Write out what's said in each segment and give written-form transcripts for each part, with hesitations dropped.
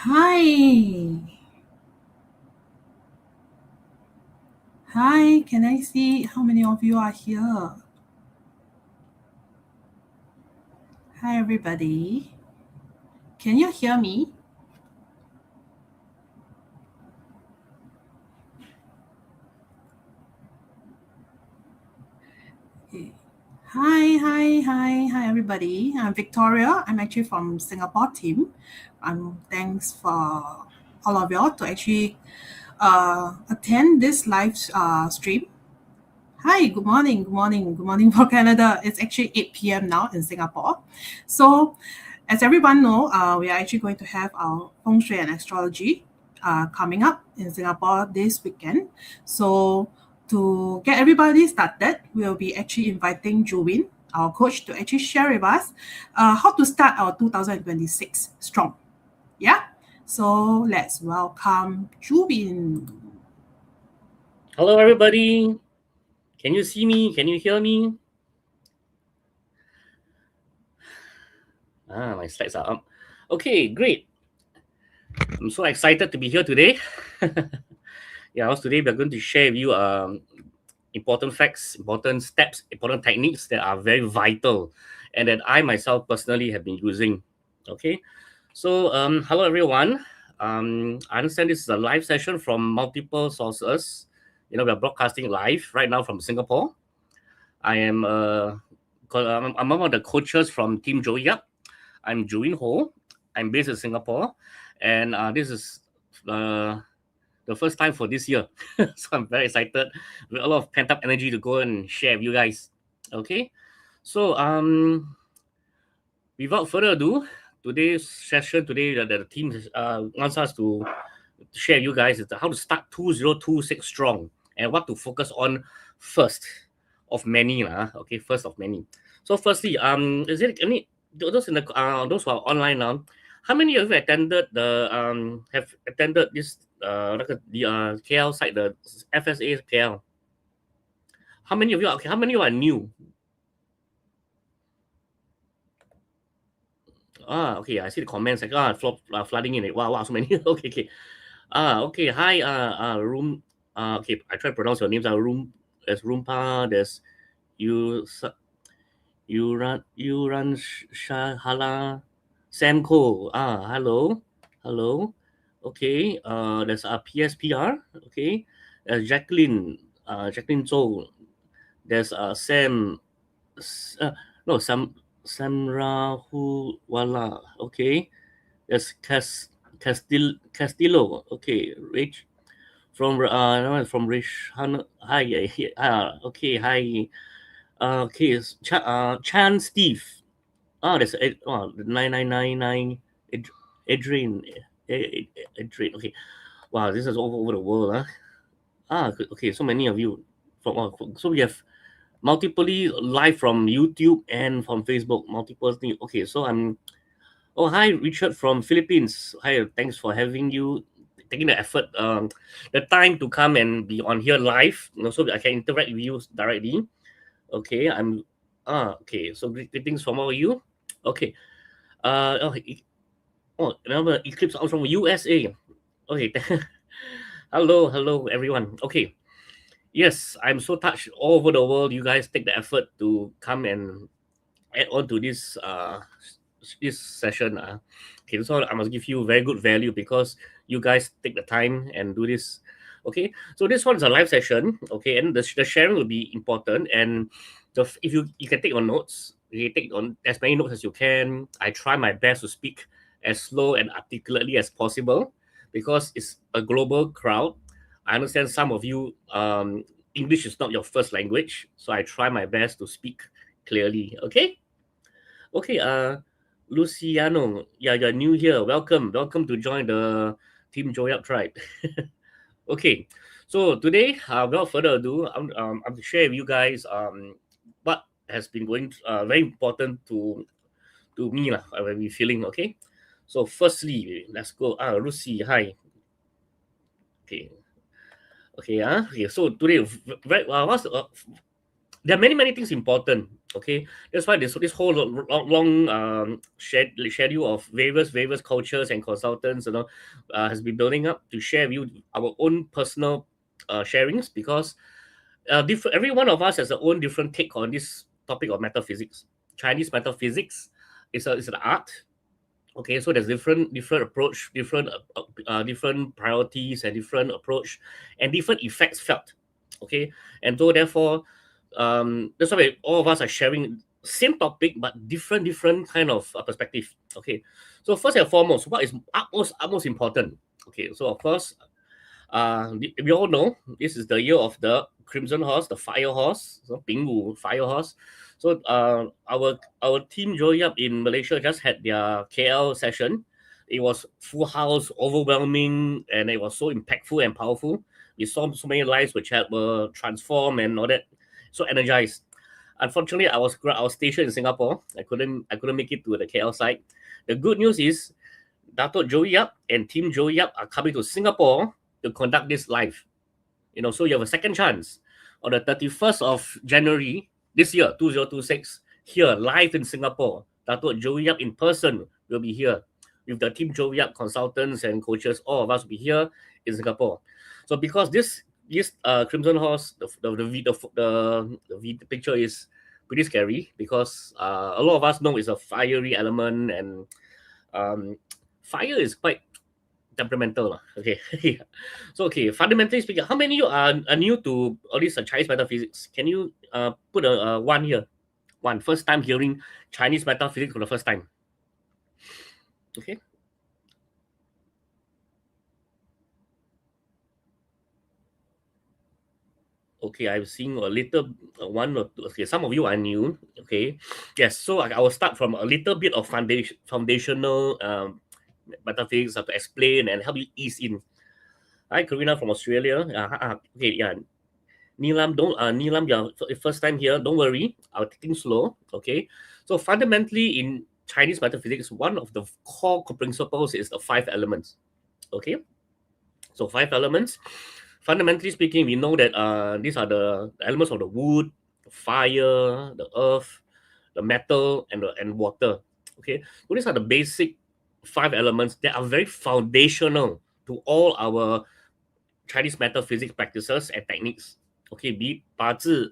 Hi. Hi, can I see how many of you are here? Hi, everybody. Can you hear me? Okay. Hi, everybody. I'm Victoria. I'm actually from Singapore team. Thanks for all of y'all to actually attend this live stream. Hi, good morning for Canada. It's actually 8 p.m. now in Singapore. So, as everyone know, we are actually going to have our feng shui and astrology coming up in Singapore this weekend. So, to get everybody started, we'll be actually inviting Juwin, our coach, to actually share with us how to start our 2026 strong. Yeah. So let's welcome Juwin. Hello, everybody. Can you see me? Can you hear me? My slides are up. Okay, great. I'm so excited to be here today. Today we're going to share with you important facts, important steps, important techniques that are very vital and that I myself personally have been using. Okay, so hello, everyone. I understand this is a live session from multiple sources. We're broadcasting live right now from Singapore. I am I'm one of the coaches from Team Joey. I'm Juwin Ho. I'm based in Singapore, and this is uh, the first time for this year, so I'm very excited with a lot of pent up energy to go and share with you guys. Okay, so without further ado, today's session the team wants us to share with you guys is how to start 2026 strong and what to focus on first of many okay, first of many. So firstly, is it any those in the those who are online now? How many of you attended the have attended this the KL site, the FSA KL? How many of you? Okay, how many of you are new? Okay, I see the comments like flooding in it. Wow, so many. Okay, okay. Okay. Hi, room. Okay, I try to pronounce your names. Room. There's Roompa. There's you. You run Shahala. Samko. Hello. Hello. Okay. There's a PSPR. Okay. There's Jacqueline. Jacqueline Zhou. There's Sam. No, Samrahuwala. Okay. There's Castillo. Okay. Rich no, from Rich. Hi. Okay. Hi. Okay. Chan Steve. There's 9999 Adrian. Adrian. Okay. Wow, this is all over the world. Okay. So many of you so we have multiply live from YouTube and from Facebook. Multiple things. Okay. So Oh, hi, Richard from Philippines. Hi, thanks for having you, taking the effort, the time to come and be on here live, so that I can interact with you directly. Okay, okay. So greetings from all of you. Okay. Uh, oh, another eclipse out from USA. Okay. Hello, everyone. Okay. Yes, I'm so touched all over the world. You guys take the effort to come and add on to this session. Okay, so I must give you very good value because you guys take the time and do this. Okay, so this one is a live session. Okay, and the sharing will be important. And if you can take your notes, you take on as many notes as you can. I try my best to speak as slow and articulately as possible because it's a global crowd. I understand some of you English is not your first language, so I try my best to speak clearly. Okay. Okay, Luciano, yeah, you're new here. Welcome to join the Team Joy Up tribe. Okay, so today, without further ado, I'm to share with you guys what has been going very important to me lah. When we feeling okay. So firstly, let's go. Lucy, hi. Okay, okay. Okay. So today, what's there are many things important. Okay, that's why this whole long schedule of various cultures and consultants, has been building up to share with you our own personal sharings, because every one of us has their own different take on this topic of metaphysics. Chinese metaphysics is an art. Okay, so there's different approach, different priorities, and different approach, and different effects felt. Okay, and so therefore, that's why all of us are sharing same topic but different kind of perspective. Okay, so first and foremost, what is utmost important? Okay, so of course, we all know this is the year of the Crimson Horse, the Fire Horse, so Pingwu Fire Horse. So our team Joy Up in Malaysia just had their KL session. It was full house, overwhelming, and it was so impactful and powerful. We saw so many lives which were transformed and all that. So energized. Unfortunately, I was stationed in Singapore. I couldn't make it to the KL site. The good news is Dato Joey Yap and Team Joey Yap are coming to Singapore to conduct this live. So you have a second chance on the 31st of January this year, 2026, here live in Singapore. Dato Joey Yap in person will be here with the Team Joey Yap consultants and coaches. All of us will be here in Singapore. So because this Crimson Horse, the picture is pretty scary, because a lot of us know it's a fiery element, and fire is quite temperamental. Okay. So, okay, fundamentally speaking, how many of you are new to all this Chinese metaphysics? Can you put a one here? One, first time hearing Chinese metaphysics for the first time. Okay. Okay, I've seen a little one or two. Okay, some of you are new. Okay, yes. So I will start from a little bit of foundational metaphysics to explain and help you ease in. Hi, Karina from Australia. Okay, yeah. Nilam, you're first time here. Don't worry, I'll take things slow. Okay, so fundamentally in Chinese metaphysics, one of the core principles is the five elements. Okay, so five elements. Fundamentally speaking, we know that these are the elements of the wood, the fire, the earth, the metal, and water. Okay, so these are the basic five elements that are very foundational to all our Chinese metaphysics practices and techniques. Okay, be it 八字,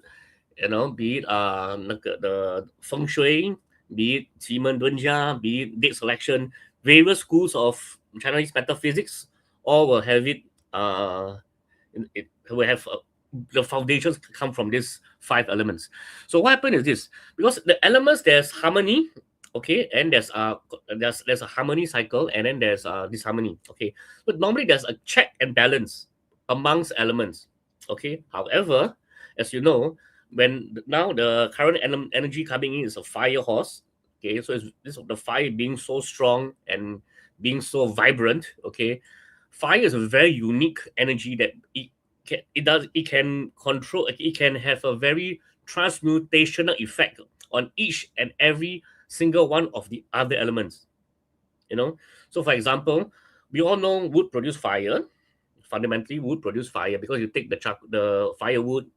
be it 那个 the feng shui, be it 奇门遁甲, be it date selection, various schools of Chinese metaphysics, all will have it. It will have the foundations come from these five elements. So what happened is this: because the elements, there's harmony, okay, and there's a harmony cycle, and then there's disharmony. Okay, but normally there's a check and balance amongst elements. Okay, however, as you know, when now the current energy coming in is a fire horse. Okay, so it's this the fire being so strong and being so vibrant. Okay, fire is a very unique energy that it can control, it can have a very transmutational effect on each and every single one of the other elements. So for example, we all know wood produce fire. Fundamentally, wood produce fire because you take the firewood,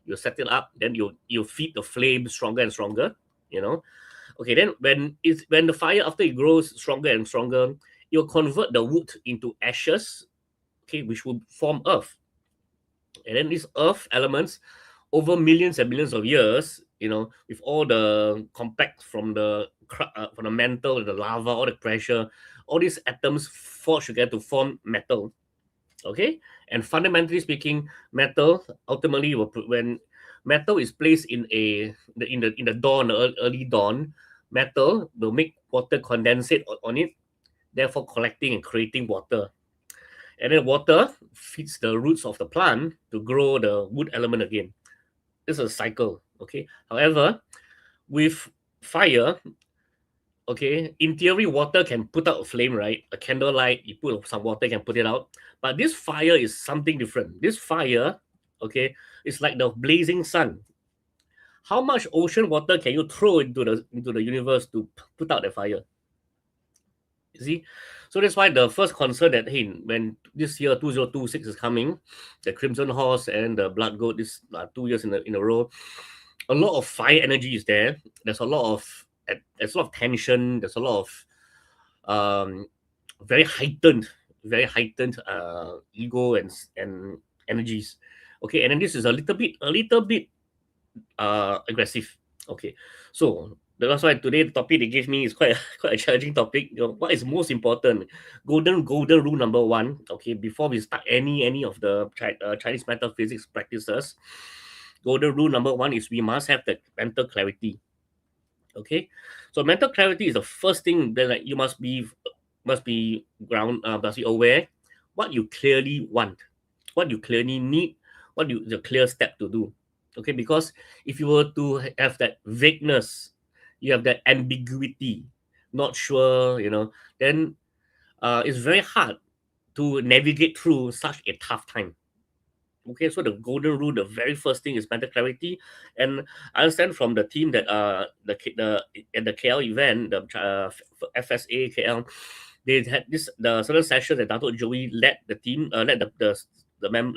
you set it up, then you feed the flame stronger and stronger. Okay, then when the fire, after it grows stronger and stronger, you'll convert the wood into ashes, okay, which will form earth. And then these earth elements, over millions and millions of years, with all the compact from the mantle, the lava, all the pressure, all these atoms forge together to form metal. Okay, and fundamentally speaking, metal ultimately when metal is placed in the dawn, early dawn, metal will make water condensate on it, therefore collecting and creating water. And then water feeds the roots of the plant to grow the wood element again. This is a cycle. Okay. However, with fire, okay, in theory, water can put out a flame, right? A candlelight, you put some water, can put it out. But this fire is something different. This fire, okay, is like the blazing sun. How much ocean water can you throw into the universe to put out the fire? You see, so that's why the first concern that, hey, when this year 2026 is coming, the Crimson Horse and the Blood Goat, this 2 years in a row, a lot of fire energy is there. There's a lot of tension. There's a lot of um, very heightened, ego and energies. Okay, and then this is a little bit aggressive. Okay, so that's why today the topic they gave me is quite quite a challenging topic. What is most important? Golden rule number one. Okay, before we start any of the Chinese metaphysics practices, golden rule number one is we must have the mental clarity. Okay, so mental clarity is the first thing that, like, you must be aware what you clearly want, what you clearly need, what you the clear step to do. Okay, because if you were to have that vagueness, you have that ambiguity, not sure, then it's very hard to navigate through such a tough time. Okay, so the golden rule, the very first thing is mental clarity. And I understand from the team that the at the KL event, the FSA KL, they had the certain session that Dato Joey led the team, led the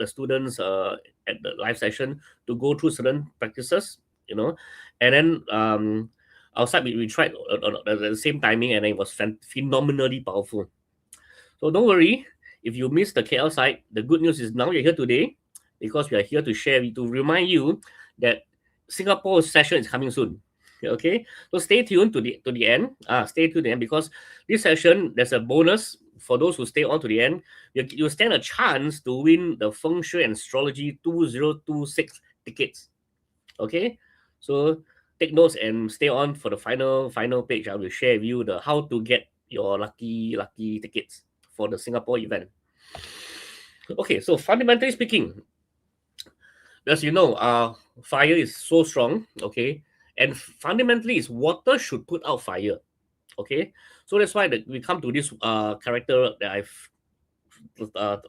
students at the live session to go through certain practices, and then outside we tried at the same timing, and it was phenomenally powerful. So don't worry if you missed the KL side. The good news is now you're here today because we are here to share, to remind you that Singapore session is coming soon. Okay, so stay tuned to the end. Stay tuned to the end because this session there's a bonus for those who stay on to the end. You stand a chance to win the Feng Shui and Astrology 2026 tickets. Okay, so take notes and stay on for the final page. I will share with you the how to get your lucky tickets for the Singapore event. Okay, so fundamentally speaking, as you know, fire is so strong. Okay, and fundamentally, is water should put out fire. Okay, so that's why we come to this character that I've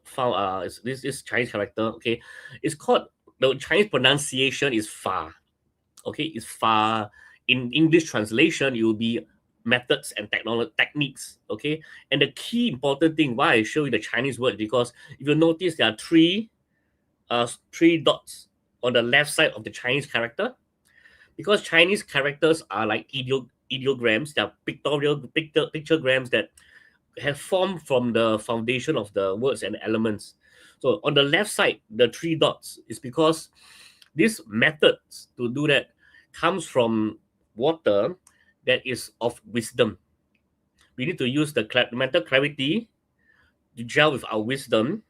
found. Is this Chinese character. Okay, it's called, the Chinese pronunciation is Fa. Okay, is Fa. In English translation, it will be methods and techniques. Okay, and the key important thing why I show you the Chinese word, because if you notice there are three dots on the left side of the Chinese character, because Chinese characters are like ideograms. They are pictograms that have formed from the foundation of the words and elements. So on the left side, the three dots is because these methods to do that comes from water that is of wisdom. We need to use the mental clarity to gel with our wisdom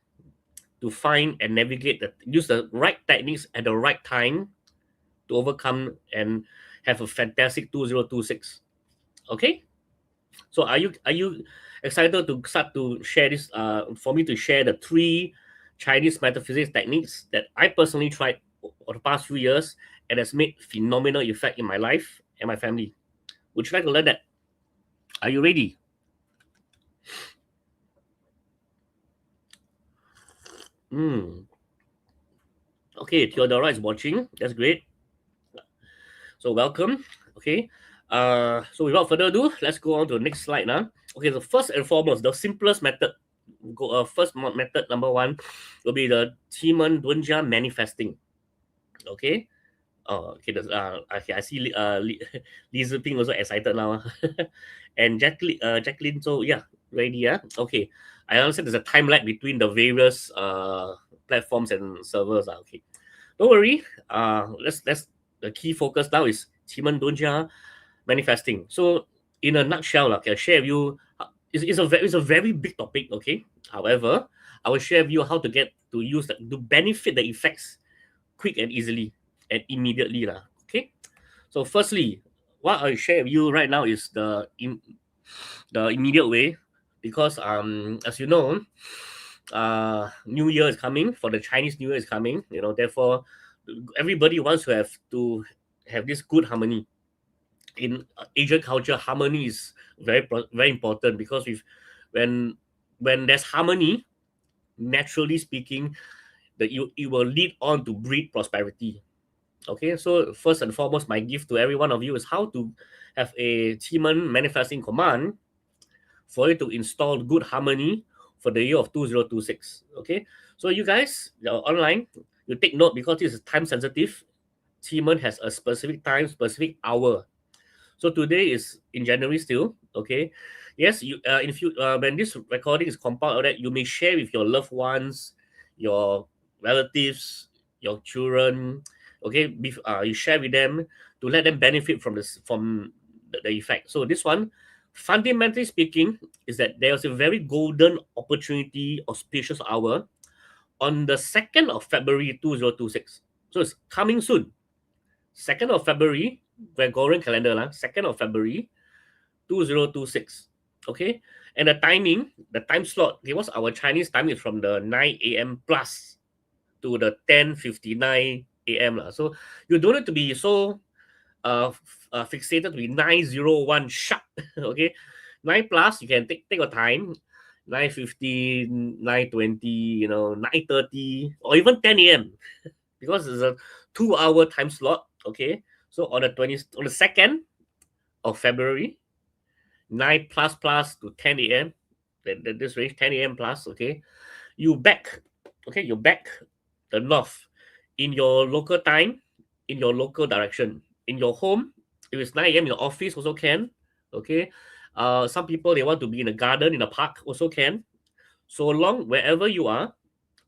to find and navigate, use the right techniques at the right time to overcome and have a fantastic 2026. Okay, so are you excited to start to share this, for me to share the three Chinese metaphysics techniques that I personally tried over the past few years and has made phenomenal effect in my life and my family? Would you like to learn that? Are you ready? Okay, Theodora is watching. That's great. So welcome. Okay. So without further ado, let's go on to the next slide now. Okay, so first and foremost, the simplest method, method number one will be the Timon Dunja manifesting. Okay. Oh, okay. Okay, I see Lisa Ping also excited now. And Jacqueline, so yeah, ready, yeah? Okay. I understand there's a time lag between the various platforms and servers. Okay. Don't worry. Let's the key focus now is Timon Dunja manifesting. So in a nutshell, like, I'll share with you, it's a very big topic. Okay. However, I will share with you how to get to use to benefit the effects quick and easily and immediately lah. Okay. So firstly, what I share with you right now is the immediate way, because as you know, New Year is coming. For the Chinese New Year is coming. Therefore, everybody wants to have this good harmony. In Asian culture, harmony is very important, because when when there's harmony, naturally speaking, it will lead on to breed prosperity. Okay, so first and foremost, my gift to every one of you is how to have a Timon manifesting command for you to install good harmony for the year of 2026. Okay, so you guys online, you take note because this is time sensitive. Timon has a specific time, specific hour. So today is in January still. Okay. Yes, you if you when this recording is compiled, all that you may share with your loved ones, your relatives, your children. Okay, you share with them to let them benefit from this from the effect. So this one, fundamentally speaking, is that there's a very golden opportunity, auspicious hour on the 2nd of February 2026. So it's coming soon. 2nd of February, Gregorian calendar, 2nd of February 2026. Okay. And the time slot, okay, what's our Chinese time is from the 9 a.m. plus to the 10:59 a.m. So you don't need to be so fixated to be 9:01 sharp. Okay. 9 plus, you can take your time. 9:15, 9:20, 9:30, or even 10 a.m. because it's a 2 hour time slot. Okay. So on the 2nd of February, 9 plus to 10 a.m. This range 10 a.m. plus. Okay, you back. Okay, you back the north in your local time, in your local direction, in your home. If it's 9 a.m. in the office, also can. Okay, some people they want to be in a garden, in a park, also can. So long wherever you are.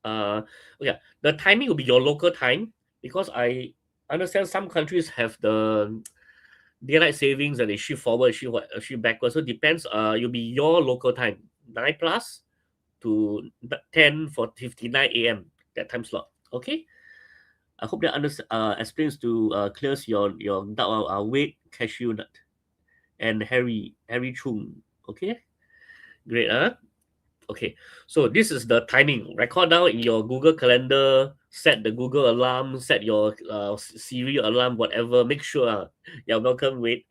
Yeah, the timing will be your local time because I understand some countries have the daylight savings and they shift forward, shift backwards. So it depends. You'll be your local time, 9 plus to 10 for 59 a.m. that time slot. Okay. I hope that explains to clears your doubt. Wait, cashew nut and Harry Chung. Okay, great. Okay, so this is the timing. Record down in your Google Calendar. Set the Google alarm. Set your Siri alarm. Whatever. Make sure. You're welcome. Wait.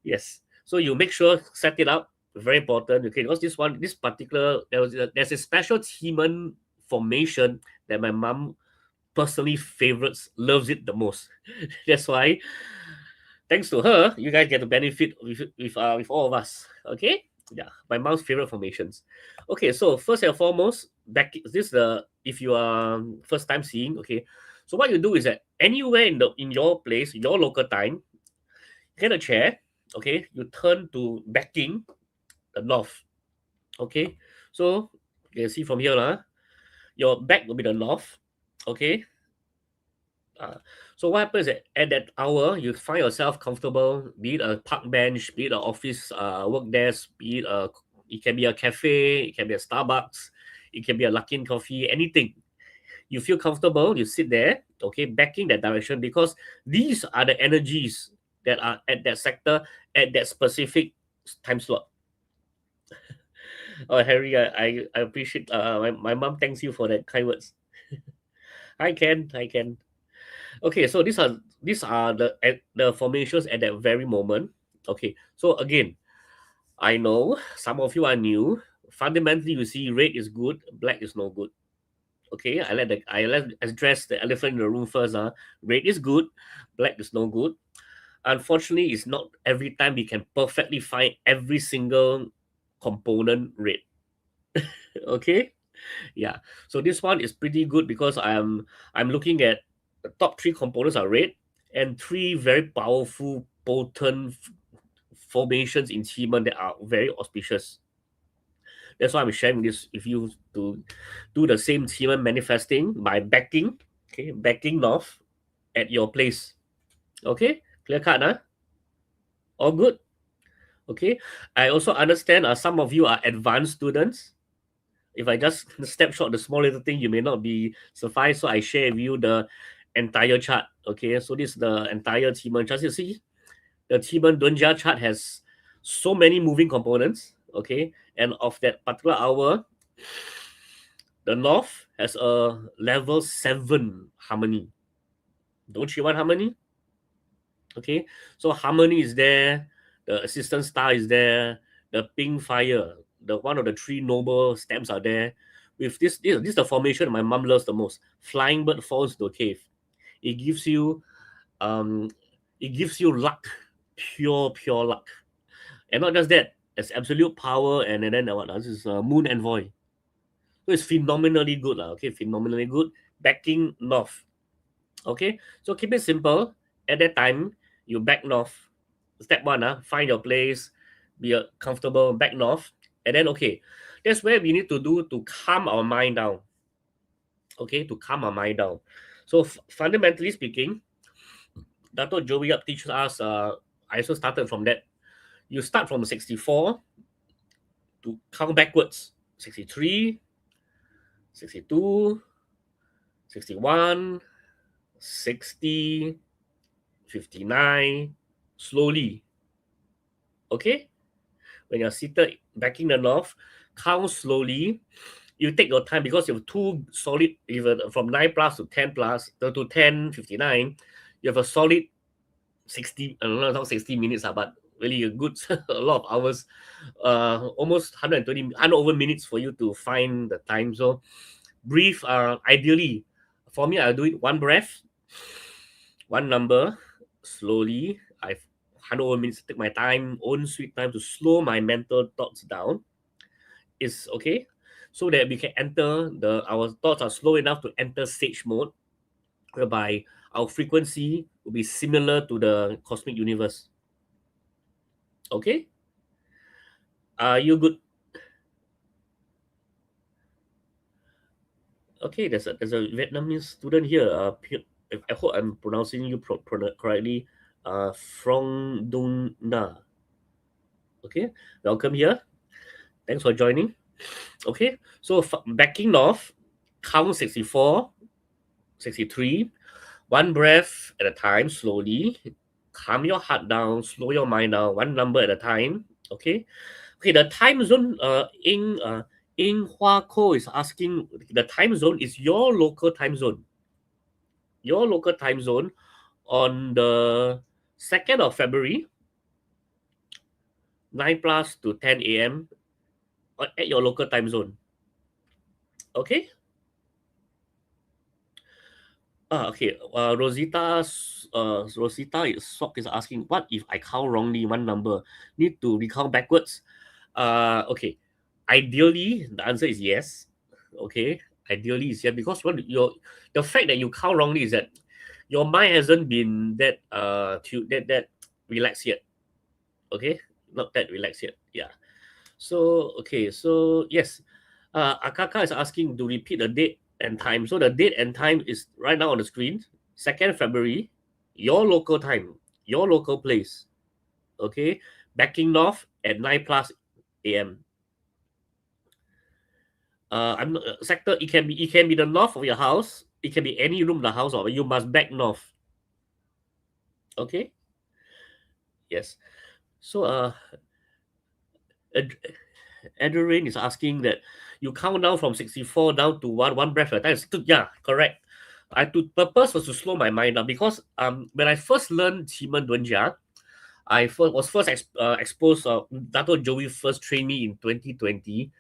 Yes. So you make sure set it up. Very important. Okay, because this particular there's a special Timon formation that my mom personally favorites, loves it the most. That's why, thanks to her, you guys get to benefit with all of us. Okay. Yeah, my mom's favorite formations. Okay, so first and foremost, back this is the if you are first time seeing. Okay, so what you do is that anywhere in your place, your local time, get a chair. Okay, you turn to backing the north. Okay, so you can see from here lah, your back will be the north. Okay, uh, so what happens at that hour you find yourself comfortable, be it a park bench, be it an office work desk, be it can be a cafe, it can be a Starbucks, it can be a Luckin Coffee, anything. You feel comfortable, you sit there, okay, backing that direction because these are the energies that are at that sector at that specific time slot. Oh, Harry, I appreciate. My mom thanks you for that kind words. I can. Okay, so these are the formations at that very moment. Okay, so again, I know some of you are new. Fundamentally, you see, red is good, black is no good. Okay, I let address the elephant in the room first. Red is good, black is no good. Unfortunately, it's not every time we can perfectly find every single component red. Okay, yeah. So this one is pretty good because I'm looking at the top three components are red and three very powerful, potent formations in Human that are very auspicious. That's why I'm sharing this with you to do the same Human manifesting by backing, okay, backing north at your place. Okay, clear cut, huh? All good. Okay. I also understand some of you are advanced students. If I just step short the small little thing, you may not be suffice. So I share with you the entire chart. Okay, so this is the entire Timon chart. You see, the Timon Dunja chart has so many moving components. Okay, and of that particular hour, the north has a level 7 harmony. Don't you want harmony? Okay, so harmony is there, the assistant star is there, the pink fire, the one of the three noble stamps are there. With this is the formation my mom loves the most. Flying bird falls to a cave. It gives you um it gives you luck, pure luck. And not just that, it's absolute power, and then what else is moon envoy. So it's phenomenally good, okay, phenomenally good. Backing north. Okay, so keep it simple. At that time, you back north. Step one, find your place, be comfortable, back north, and then okay, that's where we need to do to calm our mind down. Okay, to calm our mind down. So fundamentally speaking, Dato Joey up teaches us. I also started from that. You start from 64 to count backwards. 63, 62, 61, 60, 59, slowly. Okay? When you're seated backing the north, count slowly. You take your time because you have two solid, even from 9 plus to 10 plus to 10:59, you have a solid 60, I don't know, not 60 minutes, but really a good, a lot of hours, almost 120, 100 over minutes for you to find the time. So breathe, ideally, for me, I'll do it one breath, one number, slowly. I've 100 over minutes to take my time, own sweet time to slow my mental thoughts down. Is okay, so that we can enter our thoughts are slow enough to enter sage mode, whereby our frequency will be similar to the cosmic universe. Okay, are you good? Okay, there's a Vietnamese student here. I hope I'm pronouncing you correctly. From Dong Na. Okay, welcome here. Thanks for joining. Okay, so backing off, count 64, 63. One breath at a time, slowly. Calm your heart down, slow your mind down, one number at a time. Okay. Okay, the time zone, Ing Hua Ko is asking, the time zone is your local time zone. Your local time zone on the 2nd of February, 9 plus to 10 a.m. At your local time zone. Okay? Okay. Rosita is asking, what if I count wrongly one number? Need to recount backwards? Okay. Ideally, the answer is yes. Okay. Ideally is yes, because the fact that you count wrongly is that your mind hasn't been that relaxed yet. Okay, not that relaxed yet. Yeah. So okay. So yes, Akaka is asking to repeat the date and time. So the date and time is right now on the screen. 2nd February, your local time, your local place. Okay, backing north at 9 plus a.m. I'm not, sector. It can be the north of your house. It can be any room in the house, or you must back north. Okay. Yes. So Ad- Adrian is asking that you count down from 64 down to one breath at a time. Yeah, correct. I to purpose was to slow my mind down because when I first learned Qigong Dunjia, was first exposed. Dato Joey first trained me in 2020.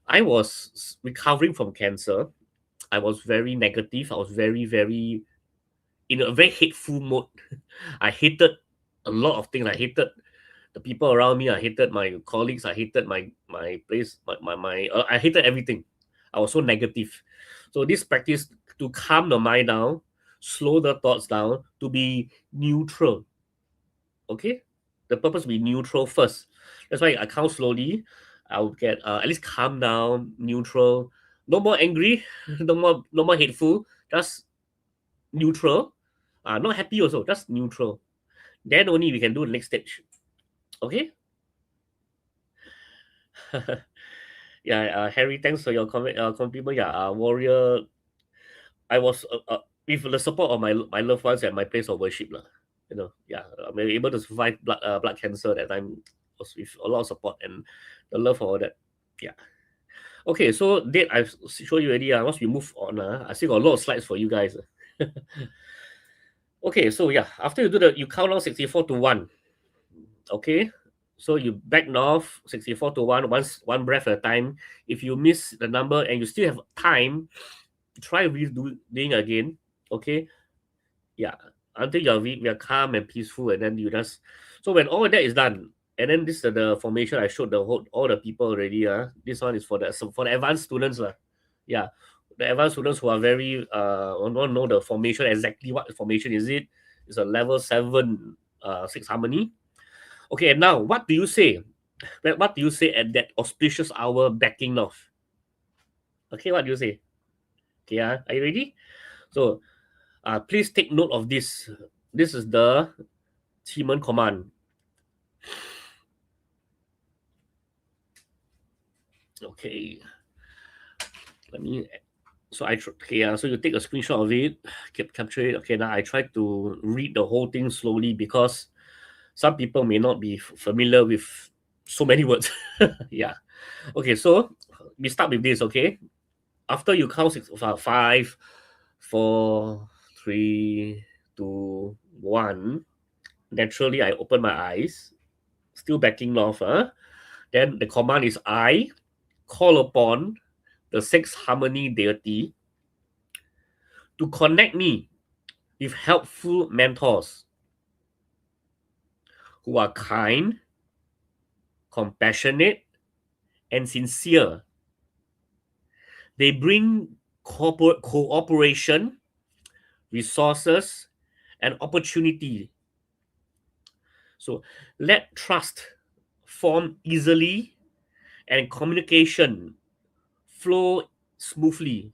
I was recovering from cancer. I was very negative. I was very in a very hateful mode. I hated a lot of things. I hated the people around me. I hated my colleagues. I hated my place. I hated everything. I was so negative. So this practice to calm the mind down, slow the thoughts down, to be neutral. Okay, the purpose will be neutral first. That's why I count slowly. I'll get at least calm down, neutral. No more angry. No more hateful. Just neutral. Not happy also. Just neutral. Then only we can do the next stage. Okay. Yeah, Harry, thanks for your compliment. Yeah, warrior. I was with the support of my loved ones at my place of worship, lah. Yeah, I'm able to survive blood cancer that time. Was with a lot of support and the love for all that. Yeah. Okay, so date I've shown you already. Once we move on, I still got a lot of slides for you guys. Okay, so yeah, after you count down 64 to 1. Okay, so you back north 64 to 1, one breath at a time. If you miss the number and you still have time, try doing again. Okay, yeah, until you're calm and peaceful, and then you just, so when all that is done, and then this is the formation I showed all the people already. This one is for the advanced students, yeah. the advanced students who are very want to know the formation, exactly what formation is it. It's a level 7 6 harmony. Okay, and now what do you say? What do you say at that auspicious hour backing north? Okay, what do you say? Okay, are you ready? So please take note of this. This is the Timon command. Okay, let me. So okay, so you take a screenshot of it, capture it. Okay, now I try to read the whole thing slowly because some people may not be familiar with so many words. Yeah. Okay, so we start with this. Okay, after you count 5, 4, 3, 2, 1. Naturally, I open my eyes, still backing north. Then the command is I call upon the sixth harmony deity to connect me with helpful mentors who are kind, compassionate, and sincere. They bring cooperation, resources, and opportunity. So let trust form easily and communication flow smoothly.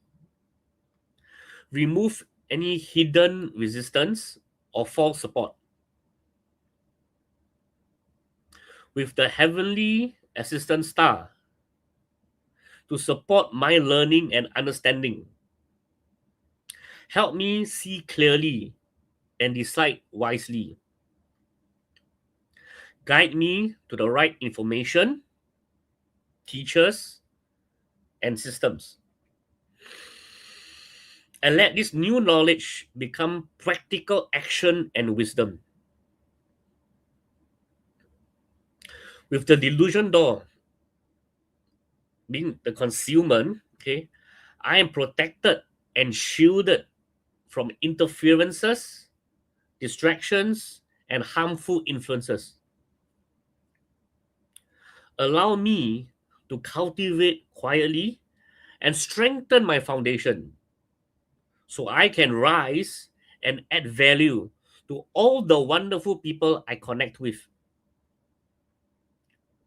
Remove any hidden resistance or false support. With the heavenly assistant star to support my learning and understanding. Help me see clearly and decide wisely. Guide me to the right information, teachers, and systems. And let this new knowledge become practical action and wisdom. With the delusion door being the concealment, okay, I am protected and shielded from interferences, distractions, and harmful influences. Allow me to cultivate quietly and strengthen my foundation so I can rise and add value to all the wonderful people I connect with.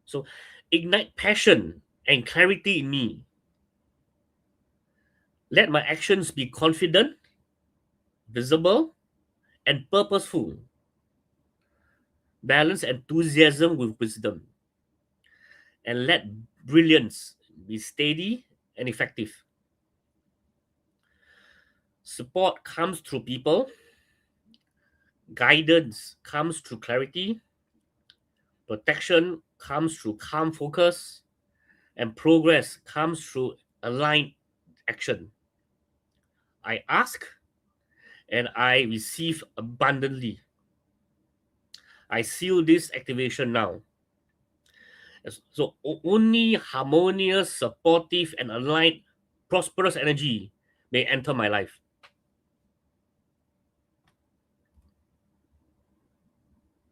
So ignite passion and clarity in me. Let my actions be confident, visible, and purposeful. Balance enthusiasm with wisdom. And let brilliance be steady and effective. Support comes through people, guidance comes through clarity, protection comes through calm focus, and progress comes through aligned action. I ask and I receive abundantly. I seal this activation now. So only harmonious, supportive, and aligned, prosperous energy may enter my life.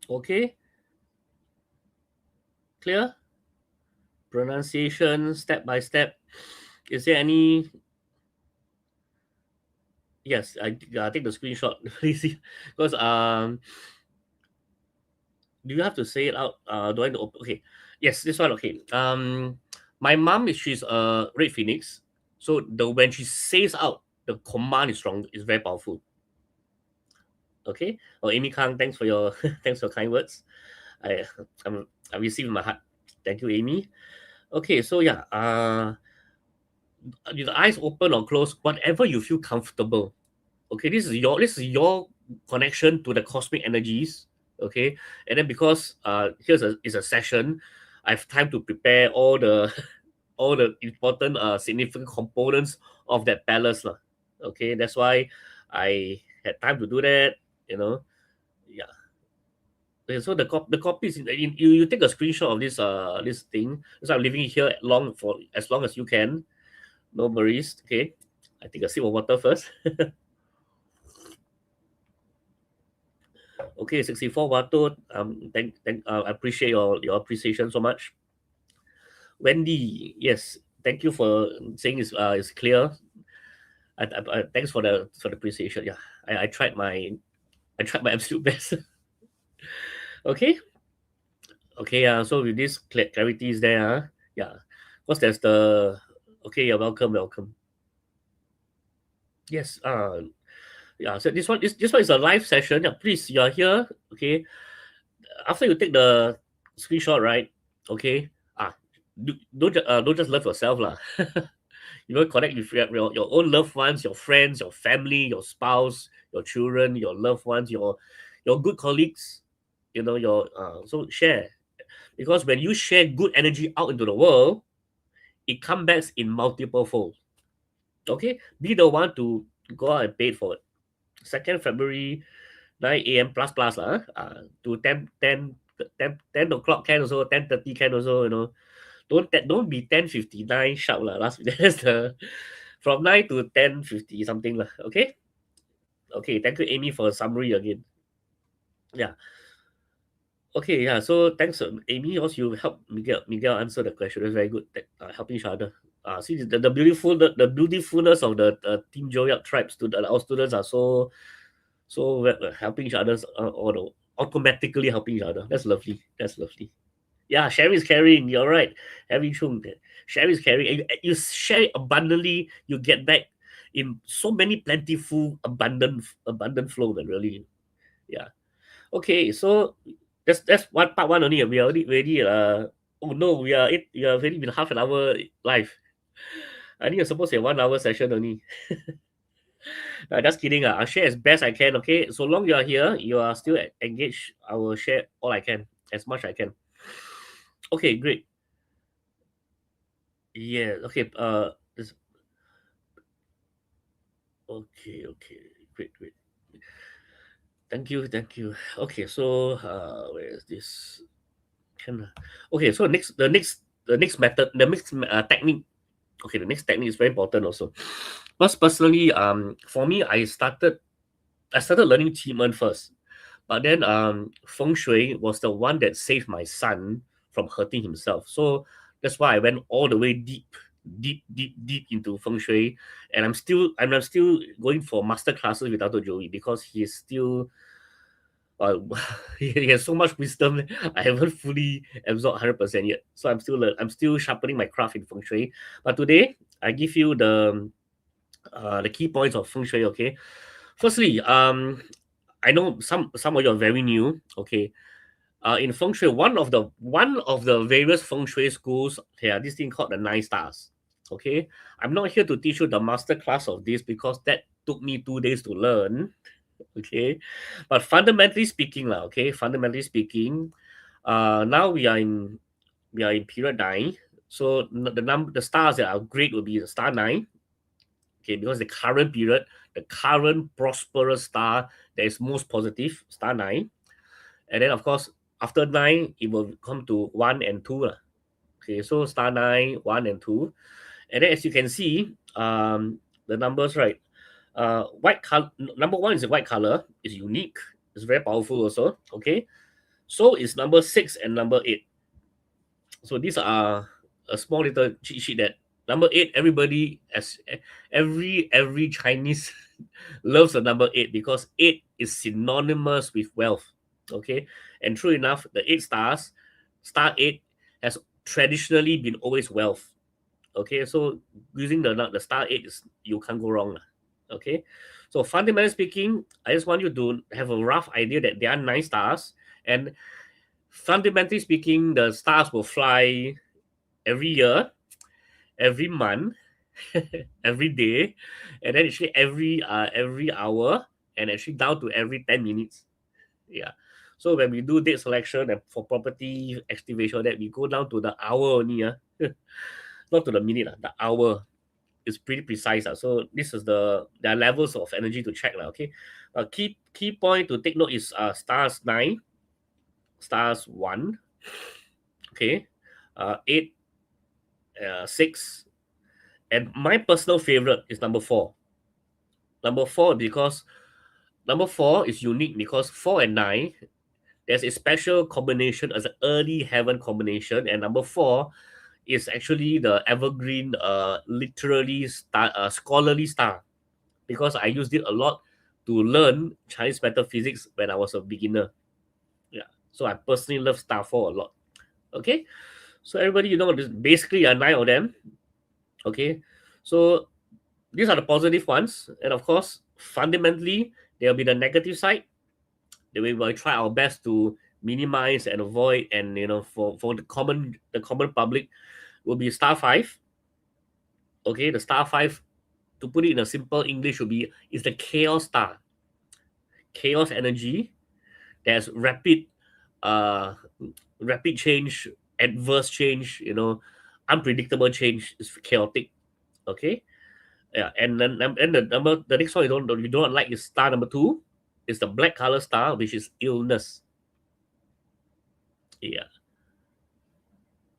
Okay, clear? Pronunciation step by step. Is there any? Yes, I take the screenshot. Please, because do you have to say it out? Do I know? Okay, yes, this one. Okay. My mom is she's a red phoenix, so the when she says out, the command is strong. Is very powerful. Okay. Oh, Amy Kang, thanks for your thanks for kind words. I I received in my heart. Thank you, Amy. Okay, so yeah, with the eyes open or closed, whatever you feel comfortable. Okay, this is your connection to the cosmic energies. Okay, and then because here's a is a session, I have time to prepare all the all the important significant components of that palace lah. Okay, that's why I had time to do that. You know, yeah. Okay, so the copy is you take a screenshot of this thing. So I'm leaving it here long for as long as you can. No worries. Okay, I take a sip of water first. Okay, 64 Wato. I appreciate your appreciation so much. Wendy, yes, thank you for saying it's clear. Thanks for the appreciation. Yeah, I tried my absolute best. Okay, okay. So with this clarity is there. Yeah, because there's the okay. You're welcome, welcome. Yes. Yeah. So this one is a live session. Yeah, please, you're here. Okay. After you take the screenshot, right? Okay. Don't just love yourself, lah. You know, connect with your own loved ones, your friends, your family, your spouse, your children, your loved ones, your good colleagues. You know, your so share, because when you share good energy out into the world, it comes back in multiple fold. Okay, be the one to go out and pay for it. 2nd February, 9 a.m. plus plus lah. To 10 o'clock can also, 10:30 can also. You know, don't be 10:59 sharp lah. Last that's the from 9 to 10:50 something lah. Okay, okay. Thank you, Amy, for the summary again. Yeah. Okay, yeah. So thanks, Amy. Also, you help Miguel answer the question. That's very good. Helping each other. See the the beautifulness of the Team Joyap tribe our students are helping each other, or automatically helping each other. That's lovely. That's lovely. Yeah, sharing is caring. You're right. Having chung. Sharing is caring. You share it abundantly, you get back in so many plentiful, abundant flow. That really, yeah. Okay, so that's one part one only. We are already oh no, we are already been half an hour live. I think you're supposed to have 1 hour session only. Just kidding. I'll share as best I can. Okay, so long you are here, you are still engaged. I will share all I can, as much I can. Okay, great. Yeah. Okay. This. Okay. Okay. Great. Great. Thank you. Thank you. Okay. So where is this? Can. Okay. So the next method, the next technique. Okay, the next technique is very important also. Because personally, for me, I started learning Qigong first, but then feng shui was the one that saved my son from hurting himself. So that's why I went all the way deep into feng shui, and I'm still going for master classes with Dr. Joey, because he's still uh, he has so much wisdom. I haven't fully absorbed 100% yet, so I'm still sharpening my craft in feng shui. But today I give you the key points of feng shui. Okay, firstly, I know some of you are very new. Okay, in feng shui, one of the various feng shui schools, yeah, this thing called the 9 stars. Okay, I'm not here to teach you the master class of this, because that took me 2 days to learn. Okay, but fundamentally speaking, lah. Okay, fundamentally speaking, now we are in period 9. So the stars that are great will be the star 9. Okay, because the current period, the current prosperous star that is most positive, star 9. And then of course after 9 it will come to 1 and 2 lah. Okay, so star 9, 1 and 2. And then as you can see, the numbers, right? White color, number 1 is a white color, is unique, it's very powerful also. Okay, so is number 6 and number 8. So these are a small little cheat sheet that number 8, everybody, as every Chinese loves the number 8, because 8 is synonymous with wealth. Okay, and true enough, the 8 stars, star 8 has traditionally been always wealth. Okay, so using the star 8 is, you can't go wrong. Okay, so fundamentally speaking, I just want you to have a rough idea that there are 9 stars, and fundamentally speaking, the stars will fly every year, every month, every day, and then actually every hour, and actually down to every 10 minutes. Yeah. So when we do date selection and for property activation, that we go down to the hour only, not to the minute, the hour is pretty precise. So this is there are levels of energy to check. Okay. Key point to take note is stars 9, stars 1, okay, 8, 6, and my personal favorite is number 4. Number 4 because number 4 is unique, because 4 and 9, there's a special combination as an early heaven combination, and number 4 is actually the evergreen, literally star, scholarly star. because I used it a lot to learn Chinese metaphysics when I was a beginner. Yeah. So I personally love star 4 a lot. Okay. So everybody, there's basically 9 of them. Okay. So these are the positive ones. And of course, fundamentally, there'll be the negative side that we will try our best to minimize and avoid. And for the common public will be star 5. Okay. The star 5, to put it in a simple English, would be is the chaos star. Chaos energy. There's uh rapid change, adverse change, unpredictable change is chaotic. Okay. Yeah. And then the next one you don't like is star number 2, is the black color star, which is illness. Yeah.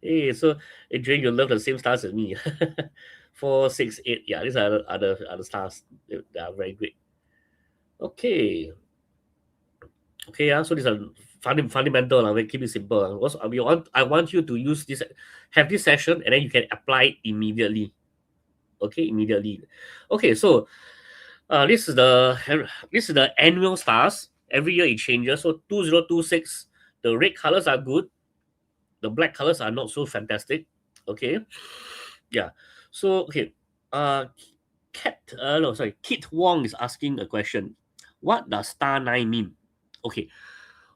Hey, so Adrian, you love the same stars as me. 4, 6, 8. Yeah, these are other stars. They are very great. Okay. Okay, yeah. So these are fundamental. We keep it simple. Also, I want you to use this, have this session, and then you can apply it immediately. Okay, immediately. Okay, so this is the annual stars. Every year it changes. So 2026, the red colors are good. The black colors are not so fantastic. Okay, yeah. So okay, uh, no, sorry, Kit Wong is asking a question. What does star 9 mean? Okay,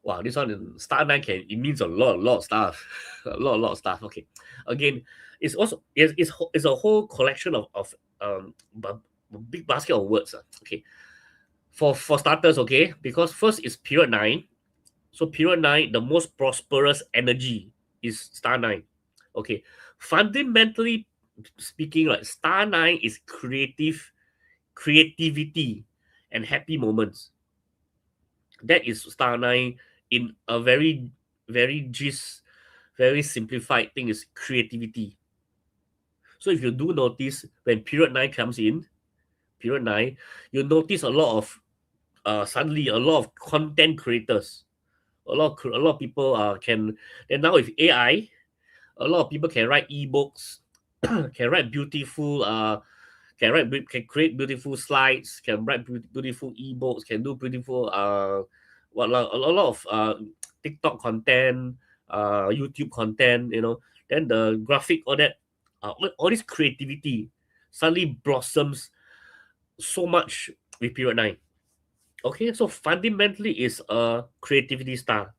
wow, this one star 9 it means a lot of stuff, a lot of stuff. Okay, again, it's a whole collection of big basket of words. Okay, for starters, okay, because first is period 9. So period 9, the most prosperous energy is star 9. Okay, fundamentally speaking, like star 9 is creativity and happy moments. That is star 9 in a very simplified thing, is creativity. So if you do notice, when period 9 comes in, period 9, you notice a lot of suddenly a lot of content creators, a lot of people can. And now with AI, a lot of people can write ebooks, can write beautiful can create beautiful slides, can write beautiful ebooks, can do beautiful a lot of TikTok content, YouTube content, then the graphic, all that, all this creativity suddenly blossoms so much with period 9. Okay, so fundamentally is a creativity star.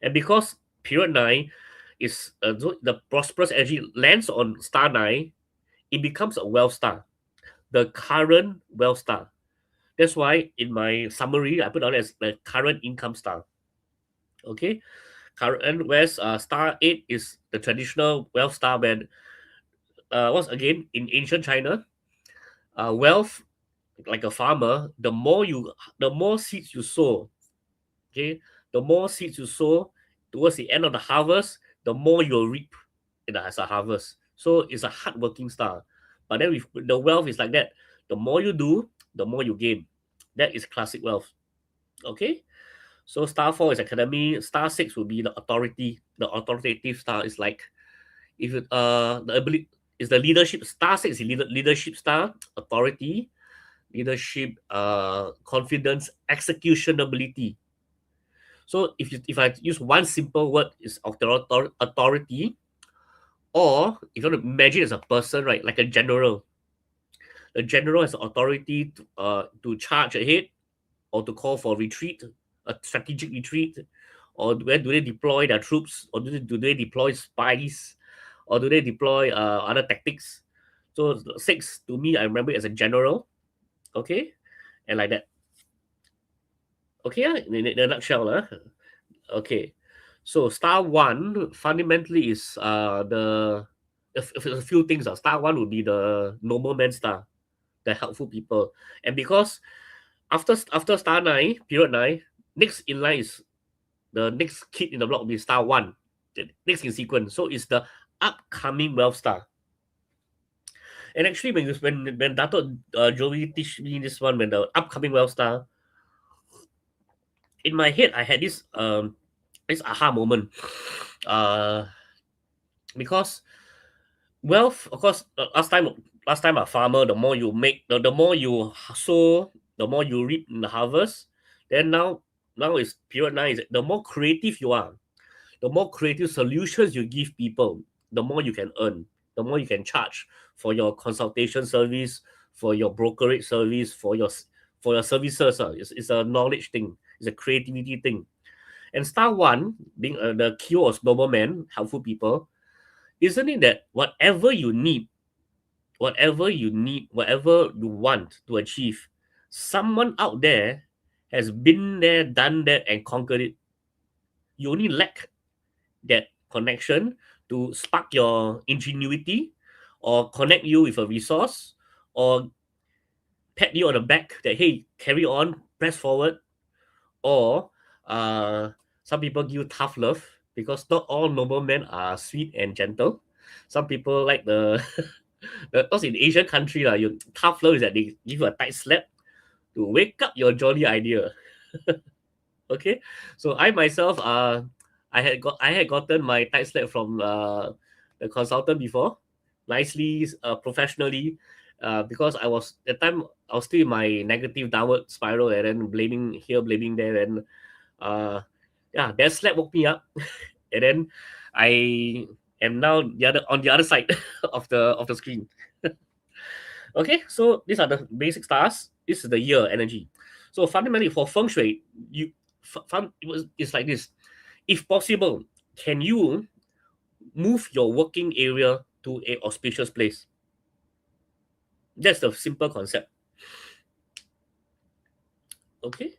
And because period 9 is the prosperous energy lands on star 9, it becomes a wealth star, the current wealth star. That's why in my summary, I put on as the current income star. Okay, current, whereas star 8 is the traditional wealth star. When once again in ancient China, wealth, like a farmer, the more seeds you sow. Okay, the more seeds you sow towards the end of the harvest, the more you'll reap as a harvest. So it's a hardworking star. But then with the wealth is like that. The more you do, the more you gain. That is classic wealth. Okay. So star 4 is academy. Star 6 will be the authority. The authoritative star is like, if it, the ability is the leadership. Star 6 is leadership star, authority, leadership, confidence, execution ability. So if I use one simple word, is authority. Or if you want to imagine as a person, right, like a general. The general has authority to charge ahead, or to call for retreat, a strategic retreat, or where do they deploy their troops, or do they deploy spies, or do they deploy other tactics. So 6, to me, I remember it as a general. Okay, and like that. Okay, in a nutshell. Okay, so star 1 fundamentally is a few things. Star 1 would be the normal man star, the helpful people. And because after star 9, period 9, next in line is the next kid in the block will be star 1, the next in sequence. So it's the upcoming wealth star. And actually, when Dato Joey teach me this one, when the upcoming wealth star, in my head I had this aha moment. Uh because wealth, of course, last time last time a farmer, the more you make, the more you sow, the more you reap in the harvest. Then now is period nine. Is the more creative you are, the more creative solutions you give people, the more you can earn, the more you can charge for your consultation service, for your brokerage service, for your services. It's a knowledge thing. It's a creativity thing. And star one, being the cure of noble men, helpful people, isn't it that whatever you want to achieve, someone out there has been there, done that, and conquered it. You only lack that connection to spark your ingenuity or connect you with a resource or pat you on the back that, hey, carry on, press forward, or uh, some people give tough love because not all noblemen are sweet and gentle. Some people like the, because in Asian country, your tough love is that they give you a tight slap to wake up your jolly idea. Okay, so I myself, I had gotten my tight slap from the consultant before, nicely, professionally, because I was at the time I was still in my negative downward spiral and then blaming here, blaming there, and uh, yeah, that slap woke me up, and then I am now on the other side of the screen. Okay, so these are the basic stars. This is the year energy. So fundamentally, for feng shui, it's like this. If possible, can you move your working area to a auspicious place? That's the simple concept. Okay.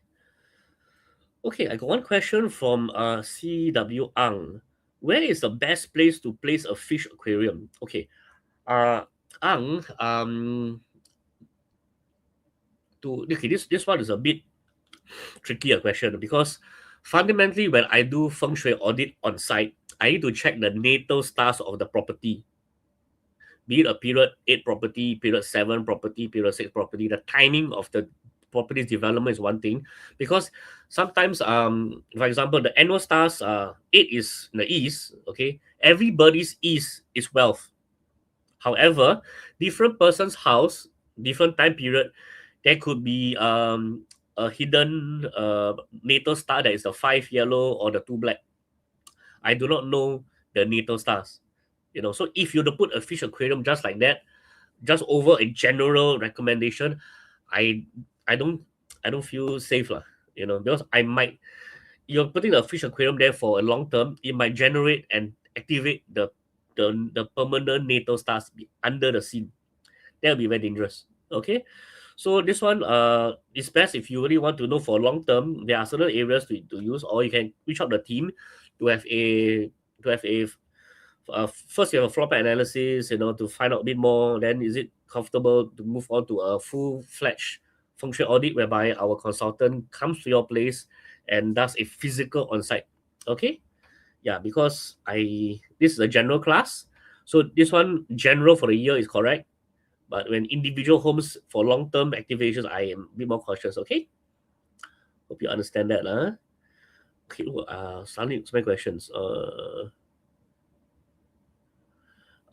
Okay, I got one question from CW Ang. Where is the best place to place a fish aquarium? Okay. Uh Ang, this one is a bit trickier question because fundamentally when I do feng shui audit on site, I need to check the natal stars of the property, be it a period 8 property, period 7 property, period 6 property. The timing of the property's development is one thing because sometimes, for example, the annual stars 8 is in the east. Okay, everybody's east is wealth. However, different person's house, different time period, there could be a hidden natal star that is the 5 yellow or the 2 black. I do not know the natal stars. So if you were to put a fish aquarium just like that, just over a general recommendation, I I don't I don't feel safe lah. Because you're putting a fish aquarium there for a long term, it might generate and activate the permanent natal stars under the scene. That will be very dangerous. Okay, so this one is best if you really want to know for long term. There are certain areas to use, or you can reach out the team to have a to have a first you have a floor plan analysis, to find out a bit more. Then is it comfortable to move on to a full-fledged function audit whereby our consultant comes to your place and does a physical on-site. Okay, yeah, because this is a general class, so this one general for the year is correct, but when individual homes for long-term activations, I am a bit more cautious. Okay, hope you understand that. Okay, suddenly so many questions.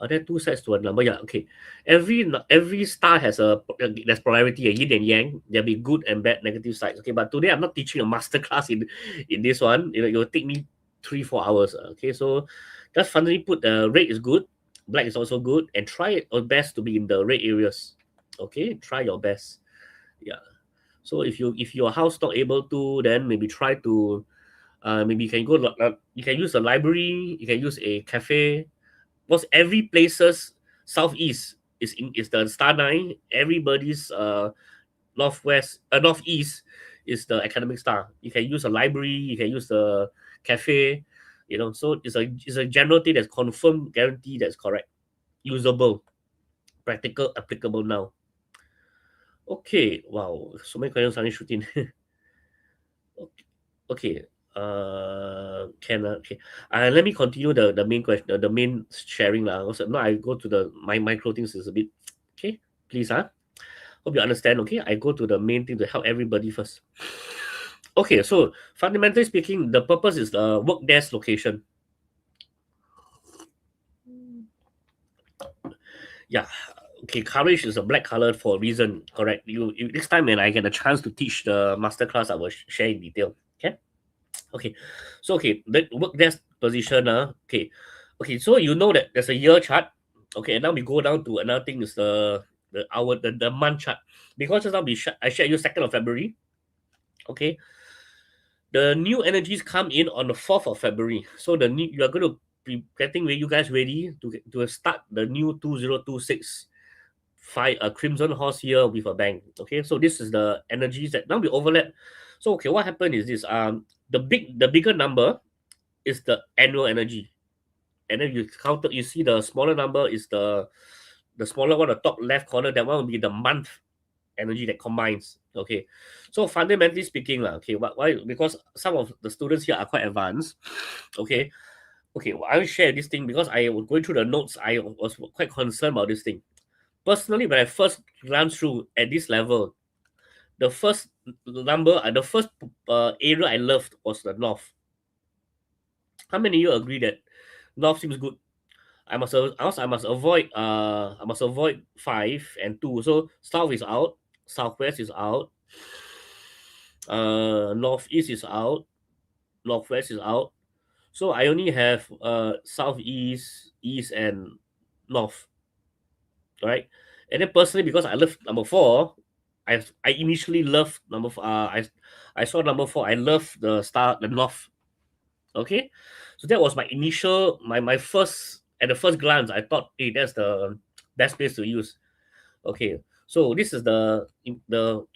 Are there two sides to a number? Yeah, okay. Every star has there's polarity, a yin and yang. There'll be good and bad, negative sides. Okay, but today I'm not teaching a master class in this one. It will take me 3-4 hours. Okay, so just finally put the red is good, black is also good, and try your best to be in the red areas. Okay, try your best. Yeah. So if your house not able to, then maybe try to maybe you can you can use a library, you can use a cafe, because every places southeast is the star nine. Everybody's northeast is the academic star. You can use a library, you can use the cafe. So it's a general thing that's confirmed, guaranteed, that's correct, usable, practical, applicable now. Okay, wow, so many questions suddenly shooting. Okay. Okay. Let me continue the main question, the main sharing lah. Also, now I go to my micro things is a bit okay. Please, hope you understand. Okay, I go to the main thing to help everybody first. Okay, so fundamentally speaking, the purpose is the work desk location. Yeah, Okay, courage is a black color for a reason. Correct. You next time when I get a chance to teach the masterclass, I will share in detail. Okay. Okay. So okay, the work desk position. Okay. Okay. So you know that there's a year chart. Okay. And now we go down to another thing is the month chart. Because just now I shared you 2nd of February. Okay. The new energies come in on the 4th of February. So you are going to be getting you guys ready to start the new 2026 five a crimson horse here with a bang. Okay, so this is the energies that now we overlap. So okay, what happened is this the bigger number is the annual energy, and then you see the smaller number is the smaller one, the top left corner, that one will be the month energy that combines. Okay, so fundamentally speaking okay, why, because some of the students here are quite advanced. Okay, okay, well, I'll share this thing because I was going through the notes. I was quite concerned about this thing. Personally, when I first glanced through at this level, the first the first area I loved was the north. How many of you agree that north seems good? I must avoid 5 and 2. So south is out, southwest is out, northeast is out, northwest is out. So I only have southeast, east, and north, right? And then personally, because I love number 4, I initially loved I saw number 4. I love the north. Okay, so that was my initial my first at the first glance. I thought, hey, that's the best place to use. Okay, so this is the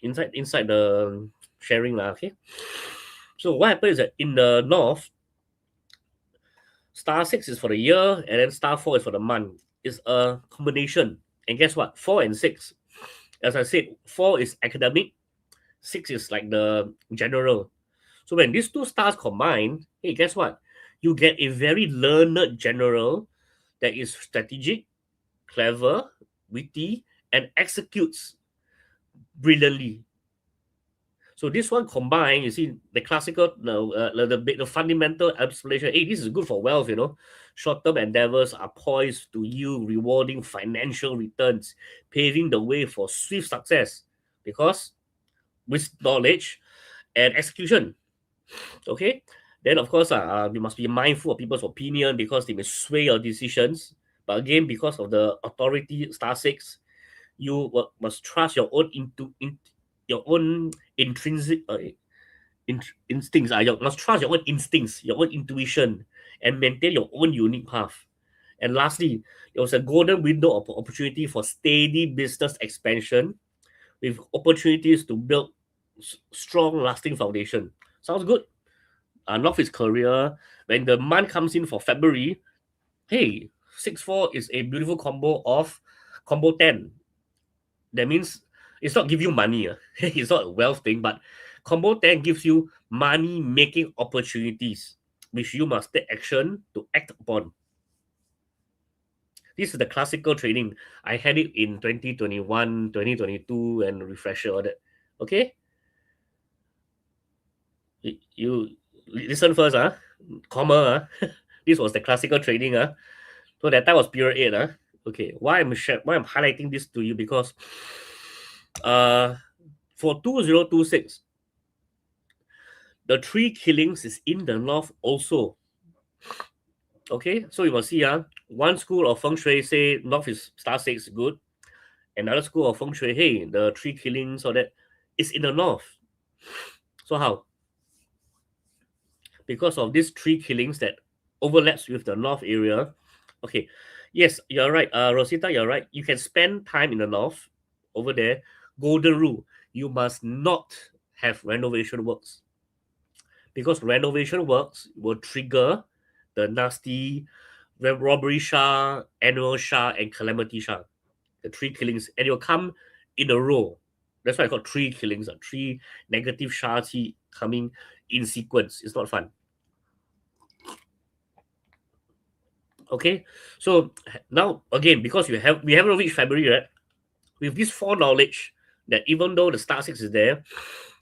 inside the sharing lah. Okay, so what happens is that in the north, star 6 is for the year, and then star 4 is for the month. It's a combination, and guess what? 4 and 6. As I said, 4 is academic, 6 is like the general. So when these two stars combine, hey, guess what? You get a very learned general that is strategic, clever, witty, and executes brilliantly. So this one combined, you see the classical, the fundamental explanation. Hey, this is good for wealth. Short-term endeavors are poised to yield rewarding financial returns, paving the way for swift success. Because with knowledge and execution, okay, then of course you must be mindful of people's opinion because they may sway your decisions. But again, because of the authority star 6, you must trust your own your own intrinsic instincts. You must trust your own instincts, your own intuition, and maintain your own unique path. And lastly, there was a golden window of opportunity for steady business expansion with opportunities to build strong, lasting foundation. Sounds good. North is career. When the month comes in for February, hey, 6-4 is a beautiful combo 10. That means it's not give you money. It's not a wealth thing, but combo 10 gives you money making opportunities, which you must take action to act upon. This is the classical training. I had it in 2021, 2022, and refresher all that. Okay? You listen first, comma, this was the classical training, so that time was period 8, okay. Why I'm highlighting this to you, because for 2026, the 3 killings is in the north also. Okay, so you must see, one school of feng shui say north is star 6 good, another school of feng shui, hey, the 3 killings or that is in the north. So how? Because of these 3 killings that overlaps with the north area. Okay, yes, you're right. Rosita, you're right. You can spend time in the north over there. Golden rule: you must not have renovation works, because renovation works will trigger the nasty robbery Shah, annual Shah, and calamity Shah. The 3 killings, and you'll come in a row. That's why I got 3 killings, 3 negative Shah coming in sequence. It's not fun. Okay, so now again, because we haven't reached February, right? With this foreknowledge that even though the star 6 is there,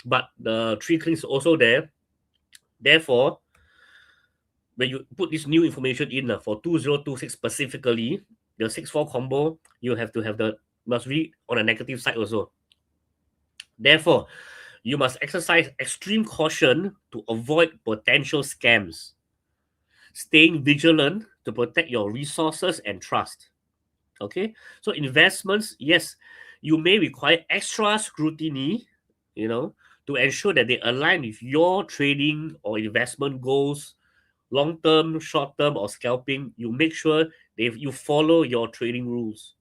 but the 3 killings also there, therefore, when you put this new information in for 2026 specifically, the 6-4 combo, you have to have must read on the negative side also. Therefore, you must exercise extreme caution to avoid potential scams, staying vigilant to protect your resources and trust. Okay, so investments, yes, you may require extra scrutiny, you know, to ensure that they align with your trading or investment goals, long term, short term, or scalping. You make sure you follow your trading rules.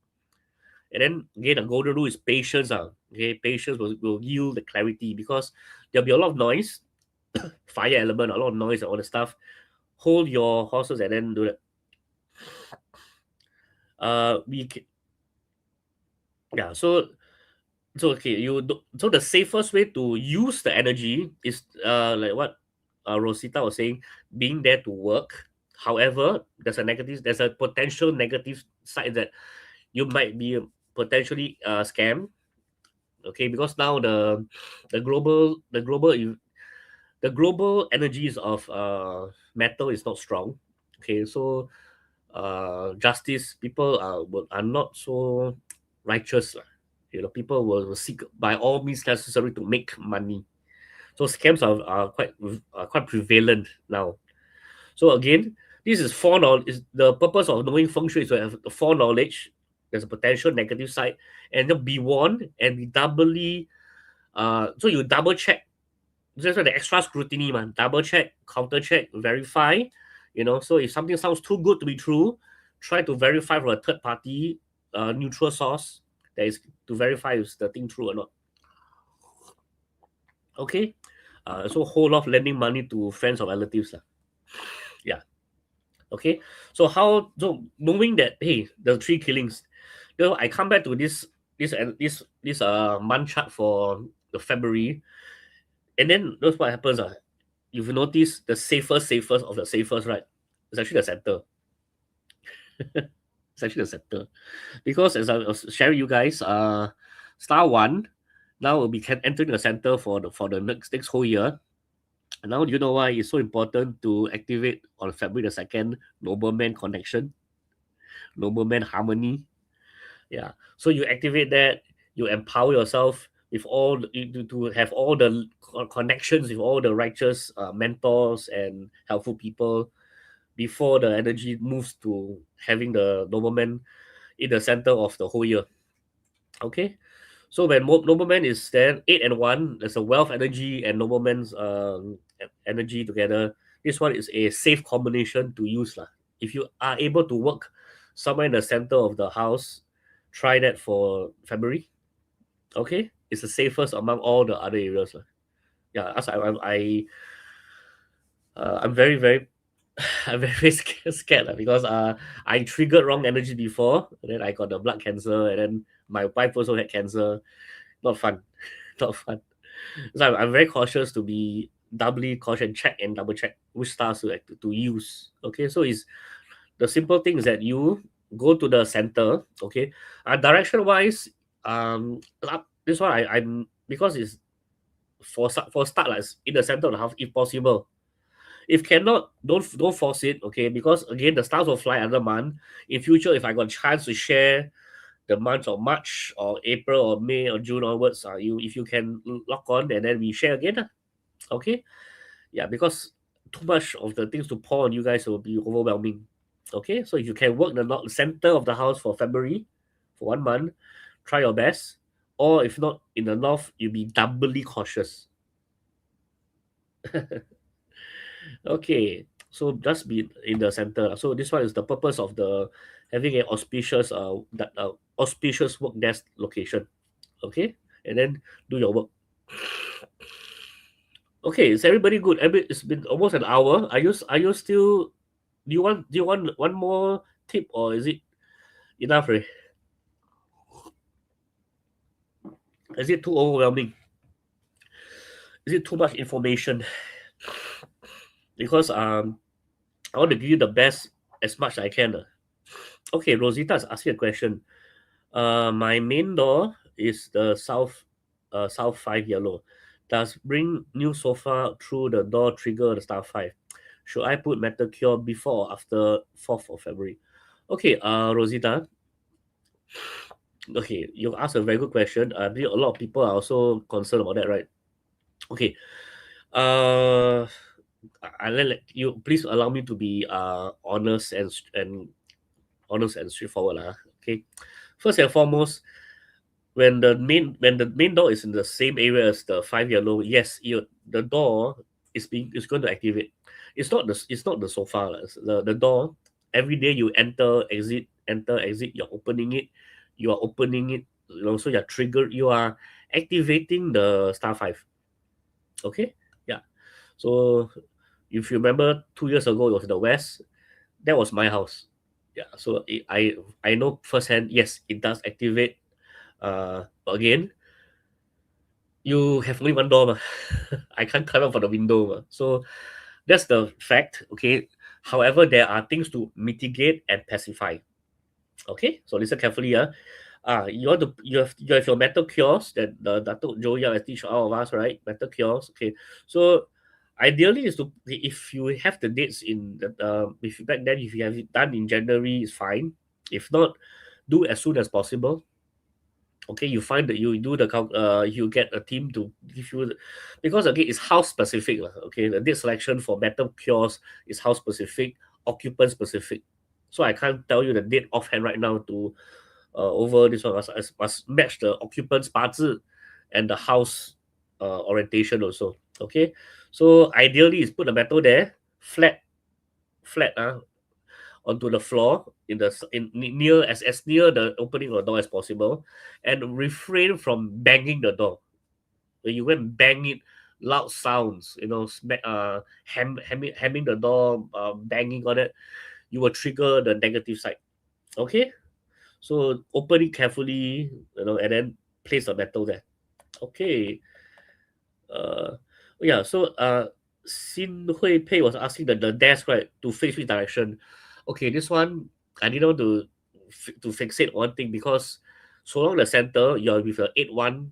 And then again, the golden rule is patience. Okay, patience will yield the clarity because there'll be a lot of noise, fire element, a lot of noise, and all the stuff. Hold your horses and then do that. We yeah. So okay, so the safest way to use the energy is like what Rosita was saying, being there to work. However, there's a potential negative side that you might be potentially scam. Okay, because now the global the global the global energies of metal is not strong. Okay, so justice people are not so righteous lah. People will seek by all means necessary to make money. So scams are quite prevalent now. So again, this is foreknowledge. Is the purpose of knowing feng shui is to have the foreknowledge. There's a potential negative side, and then be warned and be doubly. So you double check. That's why the extra scrutiny, man. Double check, counter check, verify. So if something sounds too good to be true, try to verify from a third party, neutral source that is to verify is the thing true or not. Okay. So hold off lending money to friends or relatives. Yeah. Okay. So knowing that, hey, the three killings, I come back to this month chart for the February, and then that's what happens. You've noticed the safest of the safest, right? It's actually the center. It's actually the center. Because as I was sharing you guys, star one now will be entering the center for the next whole year. And now do you know why it's so important to activate on February the 2nd Nobleman connection, Nobleman harmony? Yeah. So you activate that, you empower yourself with to have all the connections with all the righteous mentors and helpful people before the energy moves to having the nobleman in the center of the whole year. Okay. So when nobleman is there, 8 and 1, there's a wealth energy and nobleman's energy together. This one is a safe combination to use lah. If you are able to work somewhere in the center of the house, try that for February. Okay, it's the safest among all the other areas lah. Yeah, as I'm very very I'm very scared lah, because I triggered wrong energy before, and then I got the blood cancer, and then my wife also had cancer. Not fun. Not fun. So I'm very cautious to be doubly cautious, check and double check which stars to use. Okay, so it's the simple thing is that you go to the center. Okay, direction wise, this one I'm because it's for start like in the center of the house if possible. If cannot, don't force it. Okay, because again the stars will fly another month. In future, if I got chance to share the months of March or April or May or June onwards, if you can lock on and then we share again. Okay. Yeah, because too much of the things to pour on you guys will be overwhelming. Okay. So if you can work the center of the house for February for 1 month, try your best. Or if not in the north, you'll be doubly cautious. Okay. So just be in the center. So this one is the purpose of the having an auspicious work desk location. Okay, and then do your work. Okay, is everybody good? It's been almost an hour. Are you still? Do you want one more tip, or is it enough? Right? Is it too overwhelming? Is it too much information? Because I want to give you the best as much as I can. Okay, Rosita is asking a question. My main door is the south 5 yellow. Does bring new sofa through the door trigger the star 5? Should I put metal cure before or after 4th of February? Okay, Rosita, Okay, you asked a very good question. I believe a lot of people are also concerned about that, right? Okay. Uh, I let you please allow me to be honest and honest and straightforward lah. Okay. First and foremost, when the main door is in the same area as the 5 yellow, yes, the door is going to activate. It's not the sofa lah. It's the door. Every day you enter exit. You're opening it. You are opening it. So you're triggered. You are activating the star five. Okay. Yeah. So if you remember 2 years ago, it was in the west. That was my house. Yeah. So I know firsthand. Yes, it does activate. But again, you have only one door. I can't climb up from the window. So that's the fact. Okay. However, there are things to mitigate and pacify. Okay. So listen carefully. You have your metal cures that the Datuk Joey has teach all of us, right? Metal cures. Okay. So ideally is to if you have the dates in the if back then if you have it done in January is fine. If not, do as soon as possible. Okay, you find that you do you get a team to give you because again it's house specific lah. Okay, the date selection for metal cures is house specific, occupant specific. So I can't tell you the date offhand right now to over this one must match the occupant's 八字 and the house orientation also. Okay, so ideally is put the metal there flat onto the floor in the near as near the opening of the door as possible, and refrain from banging the door. When you go and bang it, loud sounds, hamming the door, banging on it, you will trigger the negative side. Okay, so open it carefully, and then place the metal there. Okay, uh, yeah. So Xin Hui Pei was asking the desk right to face which direction. Okay, this one I didn't want to fixate one thing because so long the center you're with a 8-1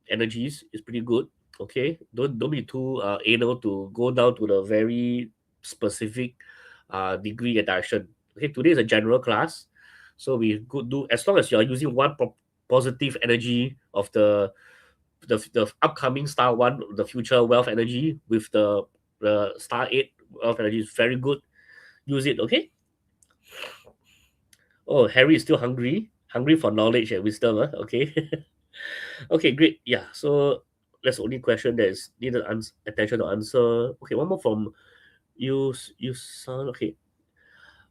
energies is pretty good. Okay, don't be too anal to go down to the very specific degree and direction. Okay, today is a general class, so we could do as long as you are using one positive energy of the upcoming star one, the future wealth energy with the star eight wealth energy is very good. Use it, okay? Oh, Harry is still hungry for knowledge and wisdom. Okay, okay, great. Yeah, so that's the only question that is needed attention to answer. Okay, one more from you son. Okay,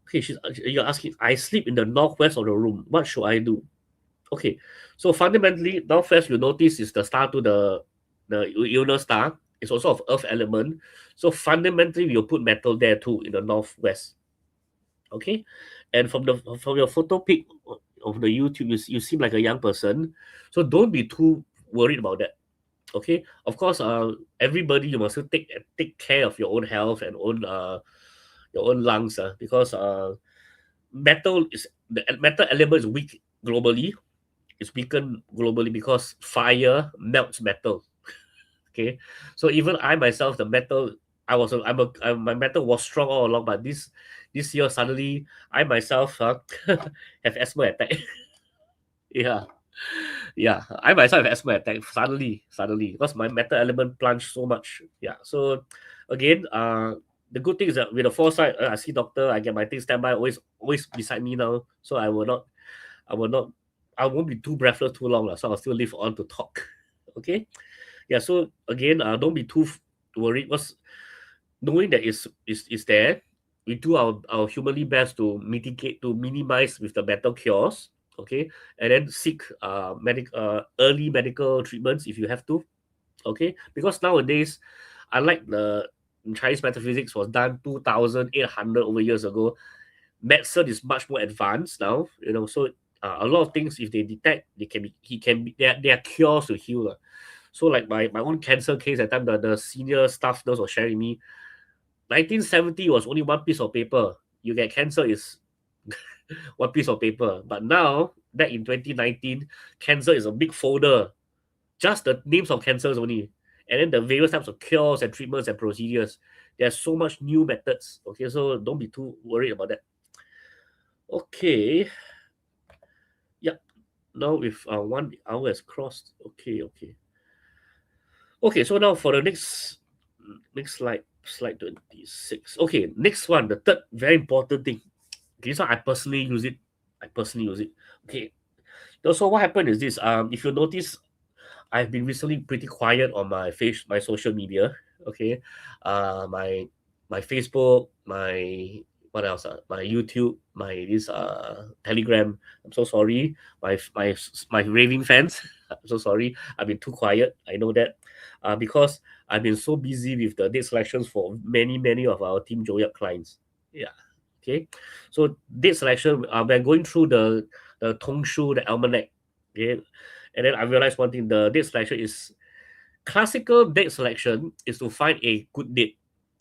okay. You're asking. I sleep in the northwest of the room. What should I do? Okay, so fundamentally, northwest you notice is the star to the lunar star. It's also of earth element. So fundamentally, we'll put metal there too in the northwest. Okay, and from your photo pic of the YouTube, you seem like a young person, so don't be too worried about that. Okay, of course, everybody you must take care of your own health and own your own lungs, because the metal element is weak globally. It's weakened globally because fire melts metal. Okay, so even I myself, the metal, my metal was strong all along, but this year suddenly I myself have asthma attack. Yeah, yeah, I myself have asthma attack suddenly because my metal element plunged so much. Yeah, so again, the good thing is that with the foresight, I see doctor, I get my things standby, always beside me now, so I will not, I won't be too breathless too long, so I'll still live on to talk. Okay, yeah. So again, don't be too worried because knowing that is there, we do our humanly best to mitigate to minimize with the metal cures. Okay, and then seek early medical treatments if you have to. Okay, because nowadays, unlike the Chinese metaphysics was done 2,800 over years ago, medicine is much more advanced now. So a lot of things if they detect, they can be he can be there are cures to heal. So like my own cancer case at the time, the senior staff nurse was sharing me 1970 was only one piece of paper. You get cancer is one piece of paper. But now, back in 2019, cancer is a big folder. Just the names of cancers only. And then the various types of cures and treatments and procedures. There's so much new methods. Okay, so don't be too worried about that. Okay. Yeah. Now if 1 hour has crossed. Okay, okay. Okay, so now for the next slide 26. Okay, next one, the third very important thing. This one I personally use it. I personally use it. Okay. So what happened is this. If you notice, I've been recently pretty quiet on my social media. Okay, my Facebook, my what else? My YouTube, my this Telegram. I'm so sorry, my raving fans. I'm so sorry. I've been too quiet. I know that, because I've been so busy with the date selections for many of our Team Joyak clients. Yeah. Okay. So date selection. We're going through the Tongshu, the almanac. Okay, and then I realized one thing: the date selection is classical date selection is to find a good date,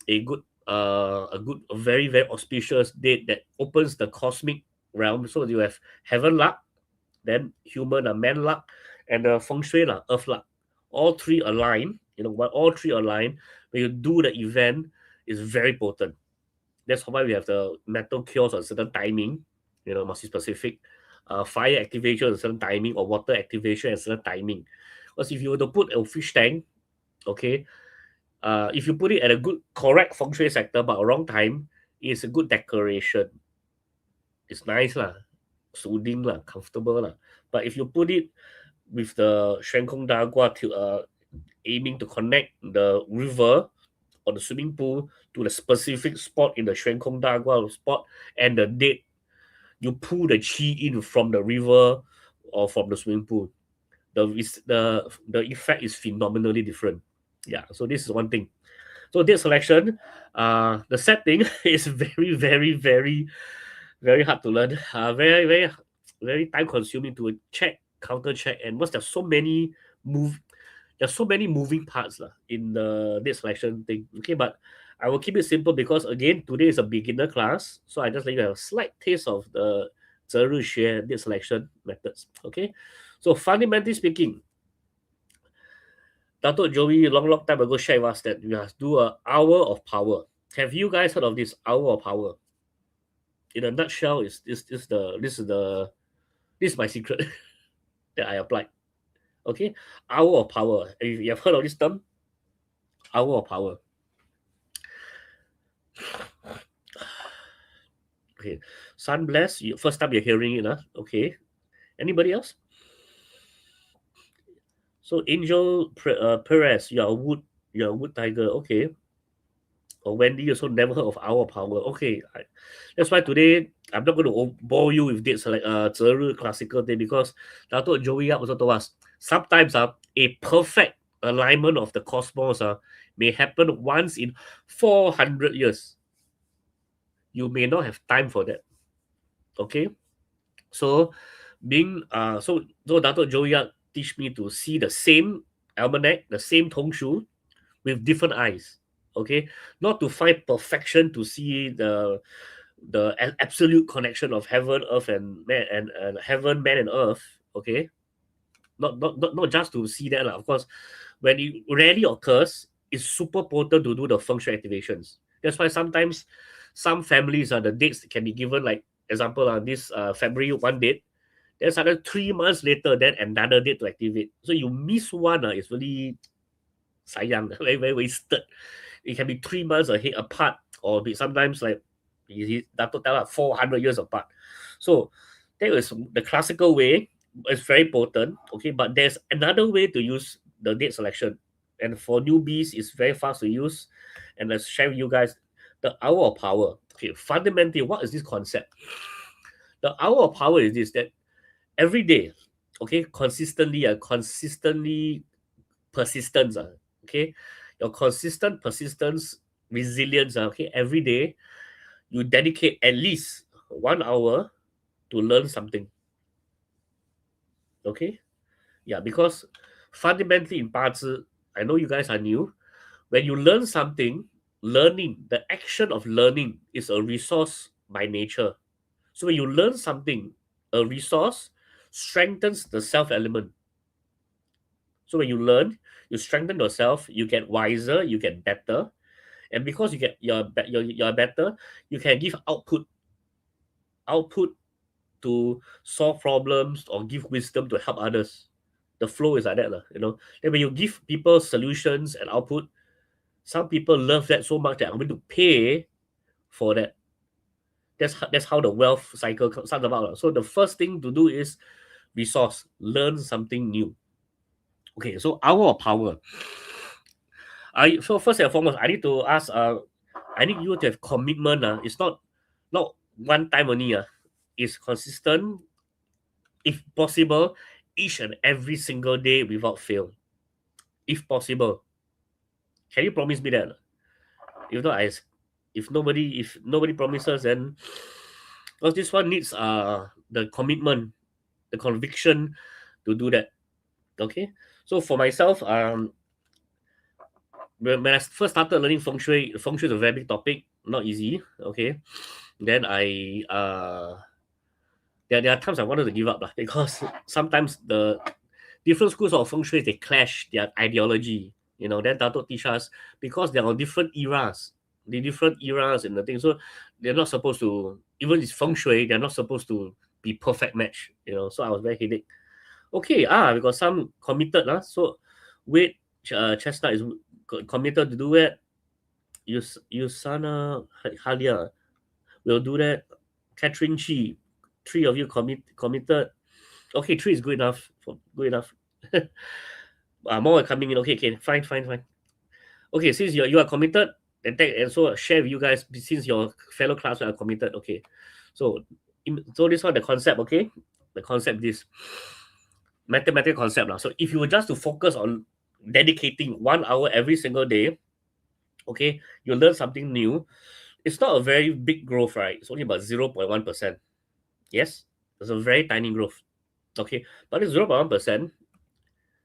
a very auspicious date that opens the cosmic realm. So you have heaven luck, then human man luck, and the feng shui lah, earth luck. All three align. When all three align, when you do the event, is very potent. That's why we have the metal cures on certain timing. Must be specific. Fire activation at a certain timing, or water activation at a certain timing. Because if you were to put a fish tank, okay, if you put it at a good, correct feng shui sector, but a wrong time, it's a good decoration. It's nice lah, soothing lah, comfortable lah. But if you put it with the Shen Kong Dagua to aiming to connect the river or the swimming pool to the specific spot in the Shen Kong Dagua spot and the date, you pull the chi in from the river or from the swimming pool. The effect is phenomenally different. Yeah, so this is one thing. So date selection, the sad thing is very hard to learn. Very time consuming to check, counter check, and once move there's so many moving parts in the date selection thing. Okay, but I will keep it simple because again today is a beginner class, so I just let you have a slight taste of the 择日学 date selection methods. Okay, so fundamentally speaking, Dato Joey long time ago shared with us that we have to do an hour of power. Have you guys heard of this hour of power? In a nutshell, is this is my secret that I applied. Okay, hour of power. If you have heard of this term, hour of power. Okay, Sun Bless, first time you're hearing it, huh? Okay. Anybody else? So Angel Perez, you're a wood tiger. Okay. Or Wendy also never heard of our power. Okay, that's why today I'm not going to bore you with dates like 择日 classical day because Dato Joey also told us sometimes a perfect alignment of the cosmos may happen once in 400 years. You may not have time for that. Okay, so so Dato Joey teach me to see the same almanac, the same Tongshu with different eyes. Okay, not to find perfection, to see the absolute connection of heaven, earth, and man, and heaven, man, and earth. Okay, not just to see that of course, when it rarely occurs, it's super potent to do the feng shui activations. That's why sometimes some families the dates can be given, like example this February one date, there's another 3 months later then another date to activate. So you miss one it's really sayang, very wasted. It can be 3 months ahead apart, or be sometimes like Dato tell 400 years apart. So that is the classical way. It's very potent. Okay, but there's another way to use the date selection, and for newbies, it's very fast to use. And let's share with you guys the hour of power. Okay, fundamentally, what is this concept? The hour of power is this: that every day, okay, consistently persistence, okay, your consistent persistence, resilience, okay, every day you dedicate at least 1 hour to learn something. Okay, yeah, because fundamentally in 八字, I know you guys are new. When you learn something, learning, the action of learning is a resource by nature. So when you learn something, a resource strengthens the self element. So when you learn, you strengthen yourself, you get wiser, you get better, and because you're better, you can give output to solve problems or give wisdom to help others. The flow is like that, Then when you give people solutions and output, some people love that so much that I'm going to pay for that. That's how the wealth cycle starts about. So the first thing to do is resource, learn something new. Okay, so hour of power. So first and foremost, I need to ask. I need you to have commitment. It's not one time only. It's consistent, if possible, each and every single day without fail. If possible, can you promise me that? If not, if nobody promises, then because this one needs the commitment, the conviction to do that. Okay, so for myself, when I first started learning feng shui is a very big topic, not easy. Okay, then there are times I wanted to give up because sometimes the different schools of feng shui they clash their ideology. Then Dato teach us because there are different eras, the different eras and the thing. So they're not supposed to, even it's feng shui, they're not supposed to be perfect match. So I was very headache. Okay, we got some committed So wait, Chestnut is committed to do it. Yusana Halia will do that. Catherine Chi, three of you committed. Okay, three is good enough. Good enough. More are coming in. Okay, okay, fine. Okay, since you are committed, and so share with you guys since your fellow class are committed. Okay, so so this one the concept. Okay, the concept this mathematical concept now. So if you were just to focus on dedicating 1 hour every single day, okay, you learn something new. It's not a very big growth, right? It's only about 0.1%. Yes, it's a very tiny growth. Okay, but it's 0.1%.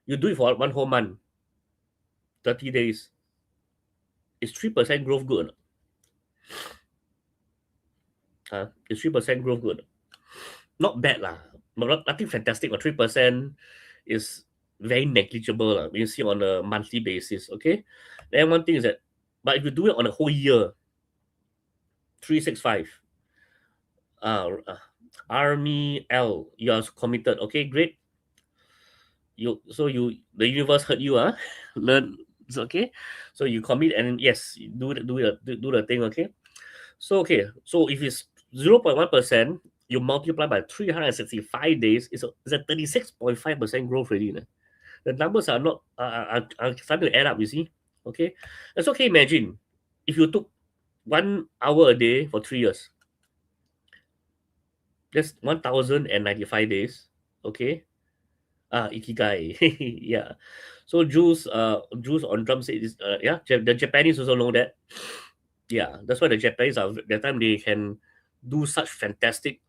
You do it for 1 whole month, 30 days. Is 3% growth good? Is 3% growth good? Not bad lah. But nothing fantastic. But 3% is very negligible lah, when you see on a monthly basis. Okay. Then one thing is that, but if you do it on a whole year, 365. Army L, you are committed. Okay, great. The universe heard you. Learn. It's okay. So you commit and yes, do the thing. Okay. So if it's 0.1%, you multiply by 365 days, it's a 36.5% growth already. The numbers are not are starting to add up, you see. Okay. It's okay, imagine if you took 1 hour a day for 3 years. That's 1095 days. Okay. Ikigai. Yeah. So Jules on drum set is yeah, the Japanese also know that. Yeah, that's why the Japanese are that time they can do such fantastic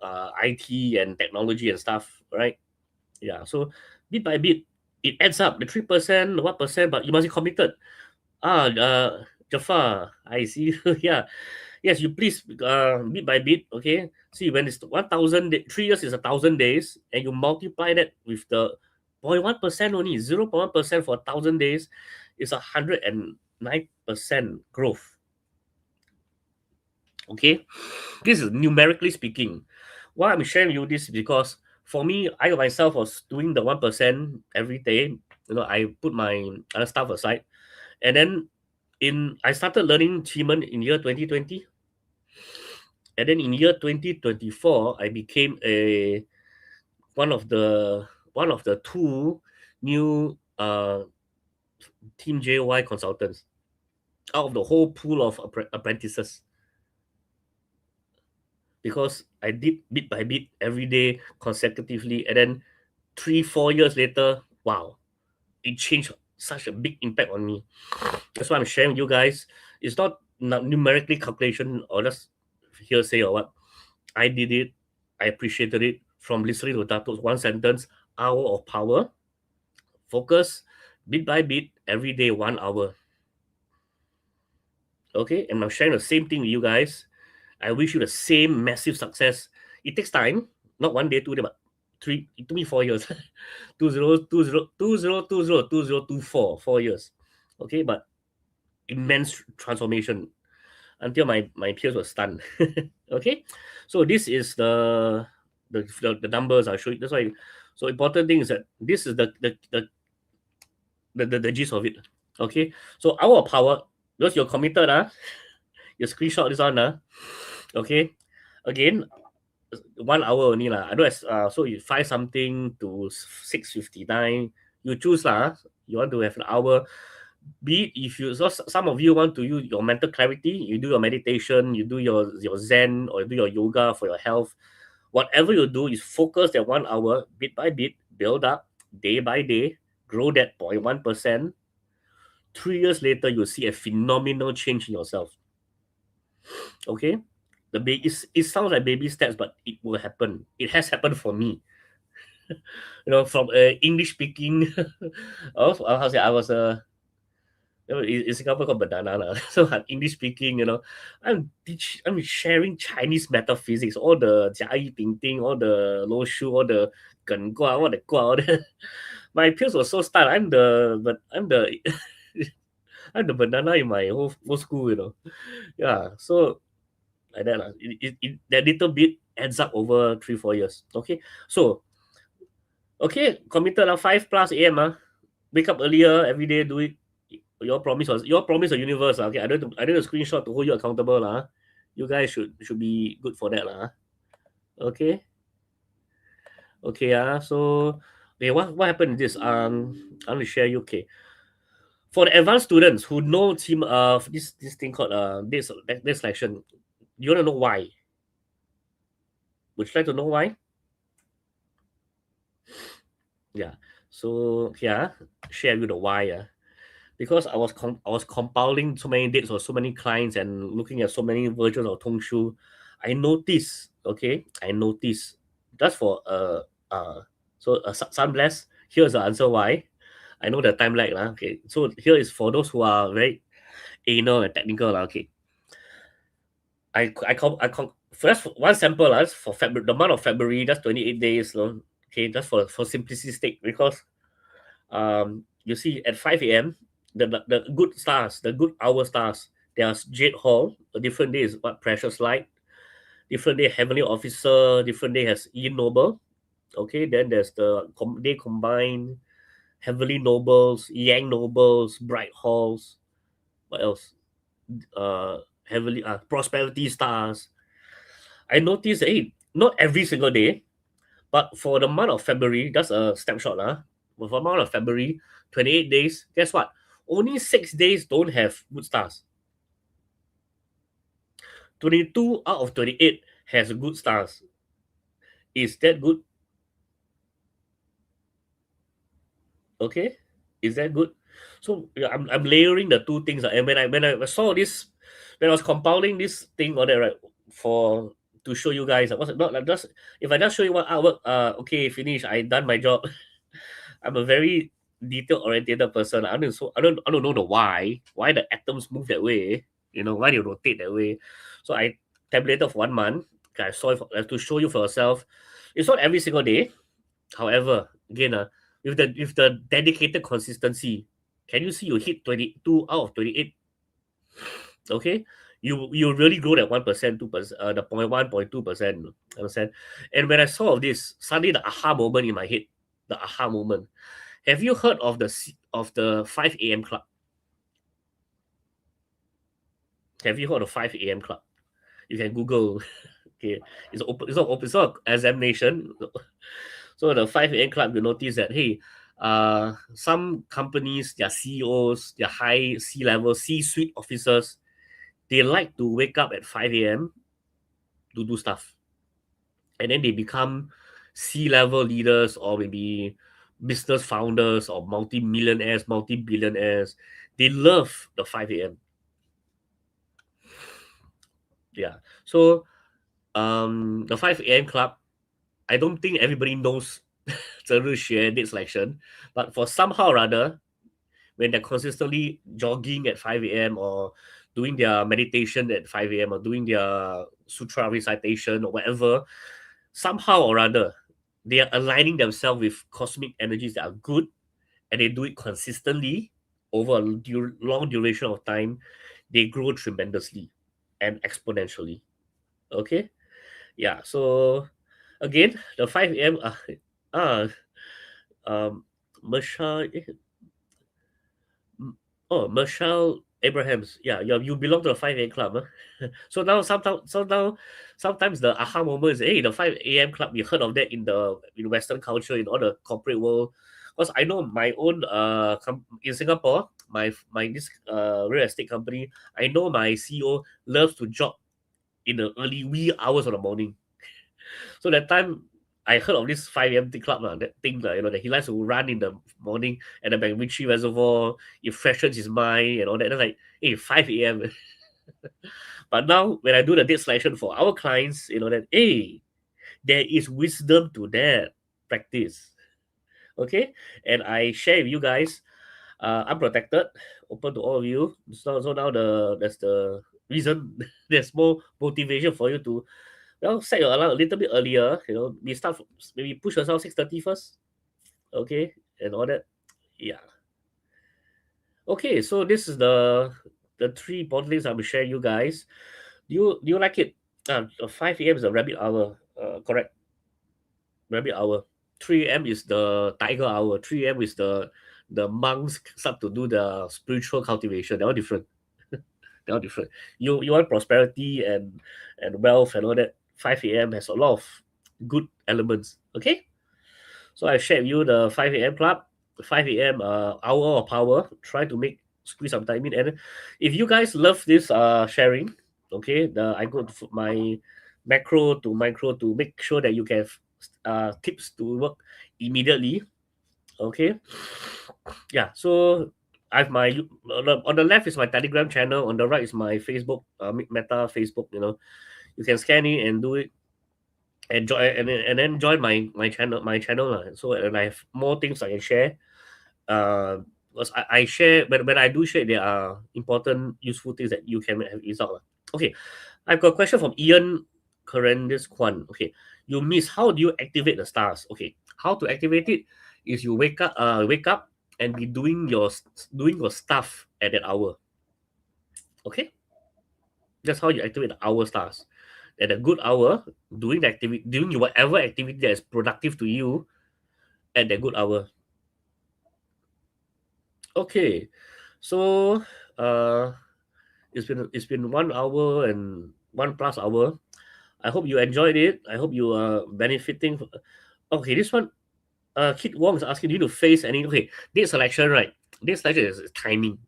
IT and technology and stuff, right? Yeah, so bit by bit it adds up the 3%, 1%, but you must be committed. Jafar, I see. Yeah, yes, you please bit by bit. Okay, see when it's 1,000 3 years is 1,000 days, and you multiply that with the 0.1% only 0.1% for 1,000 days is 109% growth. Okay, this is numerically speaking. Why I'm sharing you this is because for me, I myself was doing the 1% every day. I put my other stuff aside, and then I started learning Qigong in year 2020, and then in year 2024, I became one of the two new Team JY consultants out of the whole pool of apprentices, because I did bit by bit every day consecutively, and then 3-4 years later, wow, it changed such a big impact on me. That's why I'm sharing with you guys. It's not numerically calculation or just hearsay or what. I did it. I appreciated it from listening to Dato's one sentence, hour of power, focus, bit by bit, every day, 1 hour. Okay, and I'm sharing the same thing with you guys. I wish you the same massive success. It takes time, not 1 day, 2 day, but three. It took me 4 years. 2024, 4 years. Okay, but immense transformation until my peers were stunned. Okay, so this is the the numbers I'll show you. That's why. So important thing is that this is the gist of it. Okay. So hour of power, because you're committed, you screenshot this one, okay. Again, 1 hour only lah. I know so you 5 something to 6:59. You choose lah. You want to have an hour. Be it if you, so some of you want to use your mental clarity, you do your meditation, you do your zen, or you do your yoga for your health. Whatever you do is focus that 1 hour, bit by bit, build up day by day, grow that 0.1%. 3 years later, you'll see a phenomenal change in yourself. Okay? It sounds like baby steps, but it will happen. It has happened for me. From English speaking, how say I was a in Singapore called banana lah. So I'm English speaking, I'm sharing Chinese metaphysics, all the jia yi ping ting, all the lo shu, all the gen gua, all the gua, all the my peers were so stunned. I'm the I'm the banana in my whole school. Yeah. So like that. That little bit adds up over 3-4 years. Okay. So okay, committed 5 plus a.m. Wake up earlier every day, do it. Your promise the universe. Okay, I don't screenshot to hold you accountable. You guys should be good for that. Okay. Okay, so okay, what happened is this. I want to share you. Okay. For the advanced students who know team this thing called this selection, you wanna know why? Would you like to know why? Yeah. So yeah, share you the why. Because I was compiling so many dates or so many clients and looking at so many versions of Tongshu, I noticed. Okay, I noticed that's for Sunbless. Here's the answer why. I know the time lag lah. Okay, so here is for those who are very anal and technical lah. Okay, first one sample lah for February, the month of February. That's 28 days. Okay, that's for simplicity sake because you see at 5 a.m. The good stars, the good hour stars, there's Jade Hall. A different day is what Precious Light. Different day Heavenly Officer. Different day has Yin Noble. Okay, then there's they combine Heavenly Nobles, Yang Nobles, Bright Halls. What else? Heavenly Prosperity Stars. I noticed that not every single day, but for the month of February, that's a snapshot But for the month of February, 28 days, guess what? Only 6 days don't have good stars. 22 out of 28 has good stars. Is that good? Okay, is that good? So yeah, I'm layering the two things. And when I saw this, when I was compiling this thing or that, right, for to show you guys, was not like just if I just show you what artwork, okay, finish, I done my job. I'm a very detail oriented person. I don't know the why the atoms move that way. Why they rotate that way. So I tabulated for 1 month. Okay, I saw it to show you for yourself. It's not every single day. However, again, with the dedicated consistency, can you see you hit 22 out of 28? Okay, you really grow that 1%, 2%, the 0.1, 0.2%. Understand? And when I saw this, suddenly the aha moment in my head, the aha moment. Have you heard of the 5 a.m. club? Have you heard of 5 a.m. club? You can Google. Okay, it's open. It's not open. It's not examination. So the 5 a.m. club, you notice that hey, some companies, their CEOs, their high C-level, C-suite officers, they like to wake up at 5 a.m. to do stuff, and then they become C-level leaders or maybe business founders or multi-millionaires, multi-billionaires. They love the 5 a.m. Yeah. So the 5 a.m. club, I don't think everybody knows 择日学 date selection, but for somehow or other, when they're consistently jogging at 5 a.m. or doing their meditation at 5 a.m. or doing their sutra recitation or whatever, somehow or other, they are aligning themselves with cosmic energies that are good, and they do it consistently over a long duration of time. They grow tremendously and exponentially. Okay. Yeah. So Again, the 5 a.m. Uh, um, Michelle, Michelle Abrahams. Yeah, you belong to the 5 a.m. club. Huh? Sometimes the aha moment is, hey, the 5 a.m. club. You heard of that in Western culture, in all the corporate world. Because I know my own in Singapore, my this real estate company. I know my CEO loves to jog in the early wee hours of the morning. So that time I heard of this 5 a.m. club, that thing, that he likes to run in the morning at the McVitry Reservoir. It freshens his mind and all that. And I'm like, hey, 5 a.m. But now when I do the date selection for our clients, that, hey, there is wisdom to that practice. Okay. And I share with you guys, unprotected, open to all of you. So now that's the reason. There's more motivation for you to, well, set your alarm a little bit earlier. We start maybe push yourself 6:30 first. Okay, and all that. Yeah. Okay, so this is the three important things I'm gonna share you guys. Do you like it? 5 a.m. is the rabbit hour. Correct. Rabbit hour. 3 a.m. is the tiger hour. 3 a.m. is the monks start to do the spiritual cultivation. They're all different. They're all different. You want prosperity and wealth and all that. 5 a.m. has a lot of good elements. Okay. So I shared with you the 5 a.m. club, 5 a.m. Hour of power. Try to make squeeze some time in. And if you guys love this sharing, okay, I go to my macro to micro to make sure that you can have tips to work immediately. Okay, yeah. So I've my on the left is my Telegram channel. On the right is my Facebook, Meta Facebook. You can scan it and do it and join and then join my channel lah. So and I have more things I can share. Because I share when I do share, there are important useful things that you can have result lah. Okay, I've got a question from Ian Corendis Kwan. Okay, you miss, how do you activate the stars? Okay, how to activate it is you wake up and be doing your stuff at that hour. Okay, that's how you activate the hour stars. At a good hour, doing the activity, doing whatever activity that is productive to you at that good hour. Okay, so uh, it's been 1 hour and 1 plus hour. I hope you enjoyed it. I hope you are benefiting. Okay, this one, Kit Wong is asking, do you need to face any? Okay, date selection, right? Date selection is timing.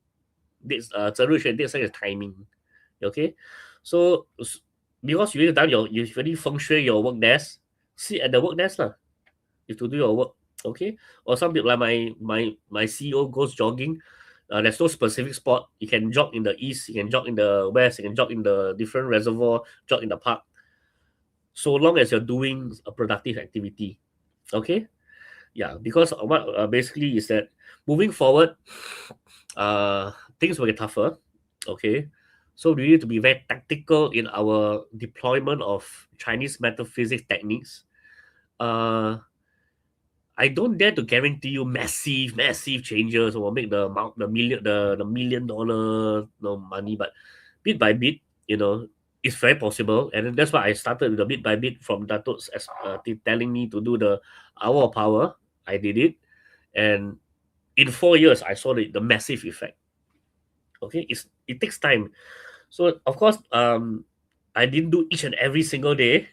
Date selection is timing. Okay, so because you need done you already feng shui your work desk, sit at the work desk lah. If to do your work, okay. Or some people like my CEO goes jogging. There's no specific spot. You can jog in the east, you can jog in the west, you can jog in the different reservoir, jog in the park. So long as you're doing a productive activity, okay. Yeah, because what basically is that moving forward, things will get tougher. Okay, so we need to be very tactical in our deployment of Chinese metaphysics techniques. Uh, I don't dare to guarantee you massive changes or make the million dollar money, but bit by bit, it's very possible. And then that's why I started with the bit by bit from Datos as telling me to do the hour of power. I did it, and in 4 years I saw the massive effect. Okay, it takes time. So of course, I didn't do each and every single day.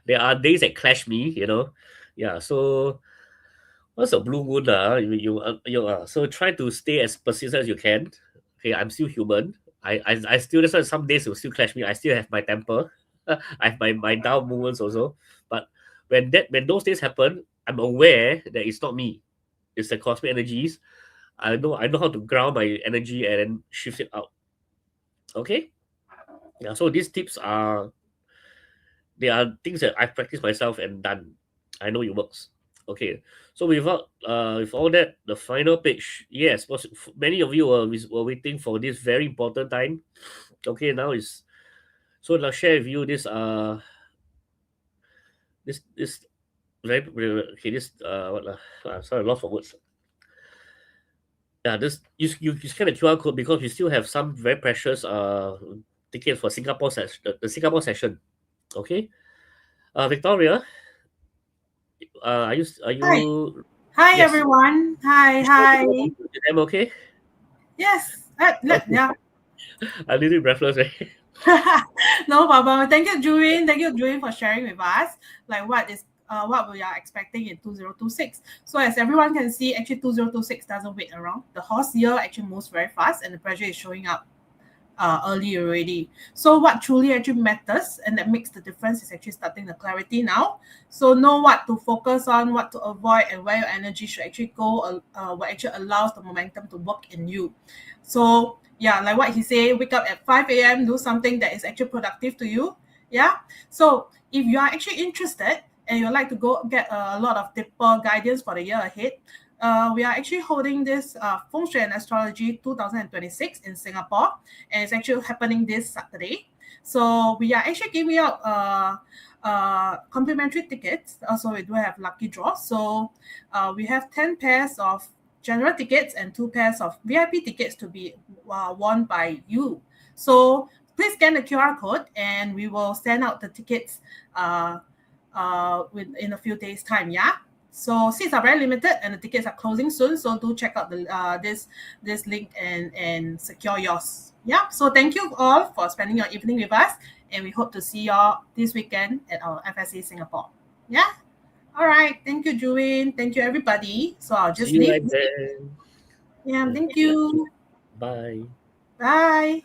There are days that clash me. Yeah, so what's a blue moon? So try to stay as persistent as you can. Okay, I'm still human. I still, that's why some days will still clash me. I still have my temper. I have my down moments also. But when those days happen, I'm aware that it's not me. It's the cosmic energies. I know how to ground my energy and then shift it out. Okay? Yeah, so these tips are, they are things that I've practiced myself and done. I know it works. Okay, so with all that, the final page. Yes, was many of you were waiting for this very important time. Okay, now is, so I'll share with you this okay, this what sorry, lost for words. Yeah, this you scan the QR code because we still have some very precious tickets for Singapore session, the Singapore session. Okay, Victoria, Are Hi. you? Hi, Yes. everyone. Hi, Is everything hi. is everything okay? Yes. Okay. Yeah. I'm little breathless, right? No problem. Thank you, Juwin. Thank you, Juwin, for sharing with us like what we are expecting in 2026. So as everyone can see, actually 2026 doesn't wait around. The horse year actually moves very fast and the pressure is showing up early already. So what truly actually matters and that makes the difference is actually starting the clarity now. So know what to focus on, what to avoid, and where your energy should actually go. What actually allows the momentum to work in you. So yeah, like what he said, wake up at 5 a.m. Do something that is actually productive to you. Yeah. So if you are actually interested and you'd like to go get a lot of deeper guidance for the year ahead, we are actually holding this Feng Shui and Astrology 2026 in Singapore, and it's actually happening this Saturday. So we are actually giving out complimentary tickets. Also, we do have lucky draws. So we have 10 pairs of general tickets and 2 pairs of VIP tickets to be won by you. So please scan the QR code and we will send out the tickets in a few days' time. Yeah. So seats are very limited and the tickets are closing soon. So do check out the this link and secure yours. Yeah. So thank you all for spending your evening with us, and we hope to see you all this weekend at our FSA Singapore. Yeah. All right. Thank you, Juwin. Thank you, everybody. So I'll See just you leave. right then. Yeah. Thank Okay. you. Bye. Bye.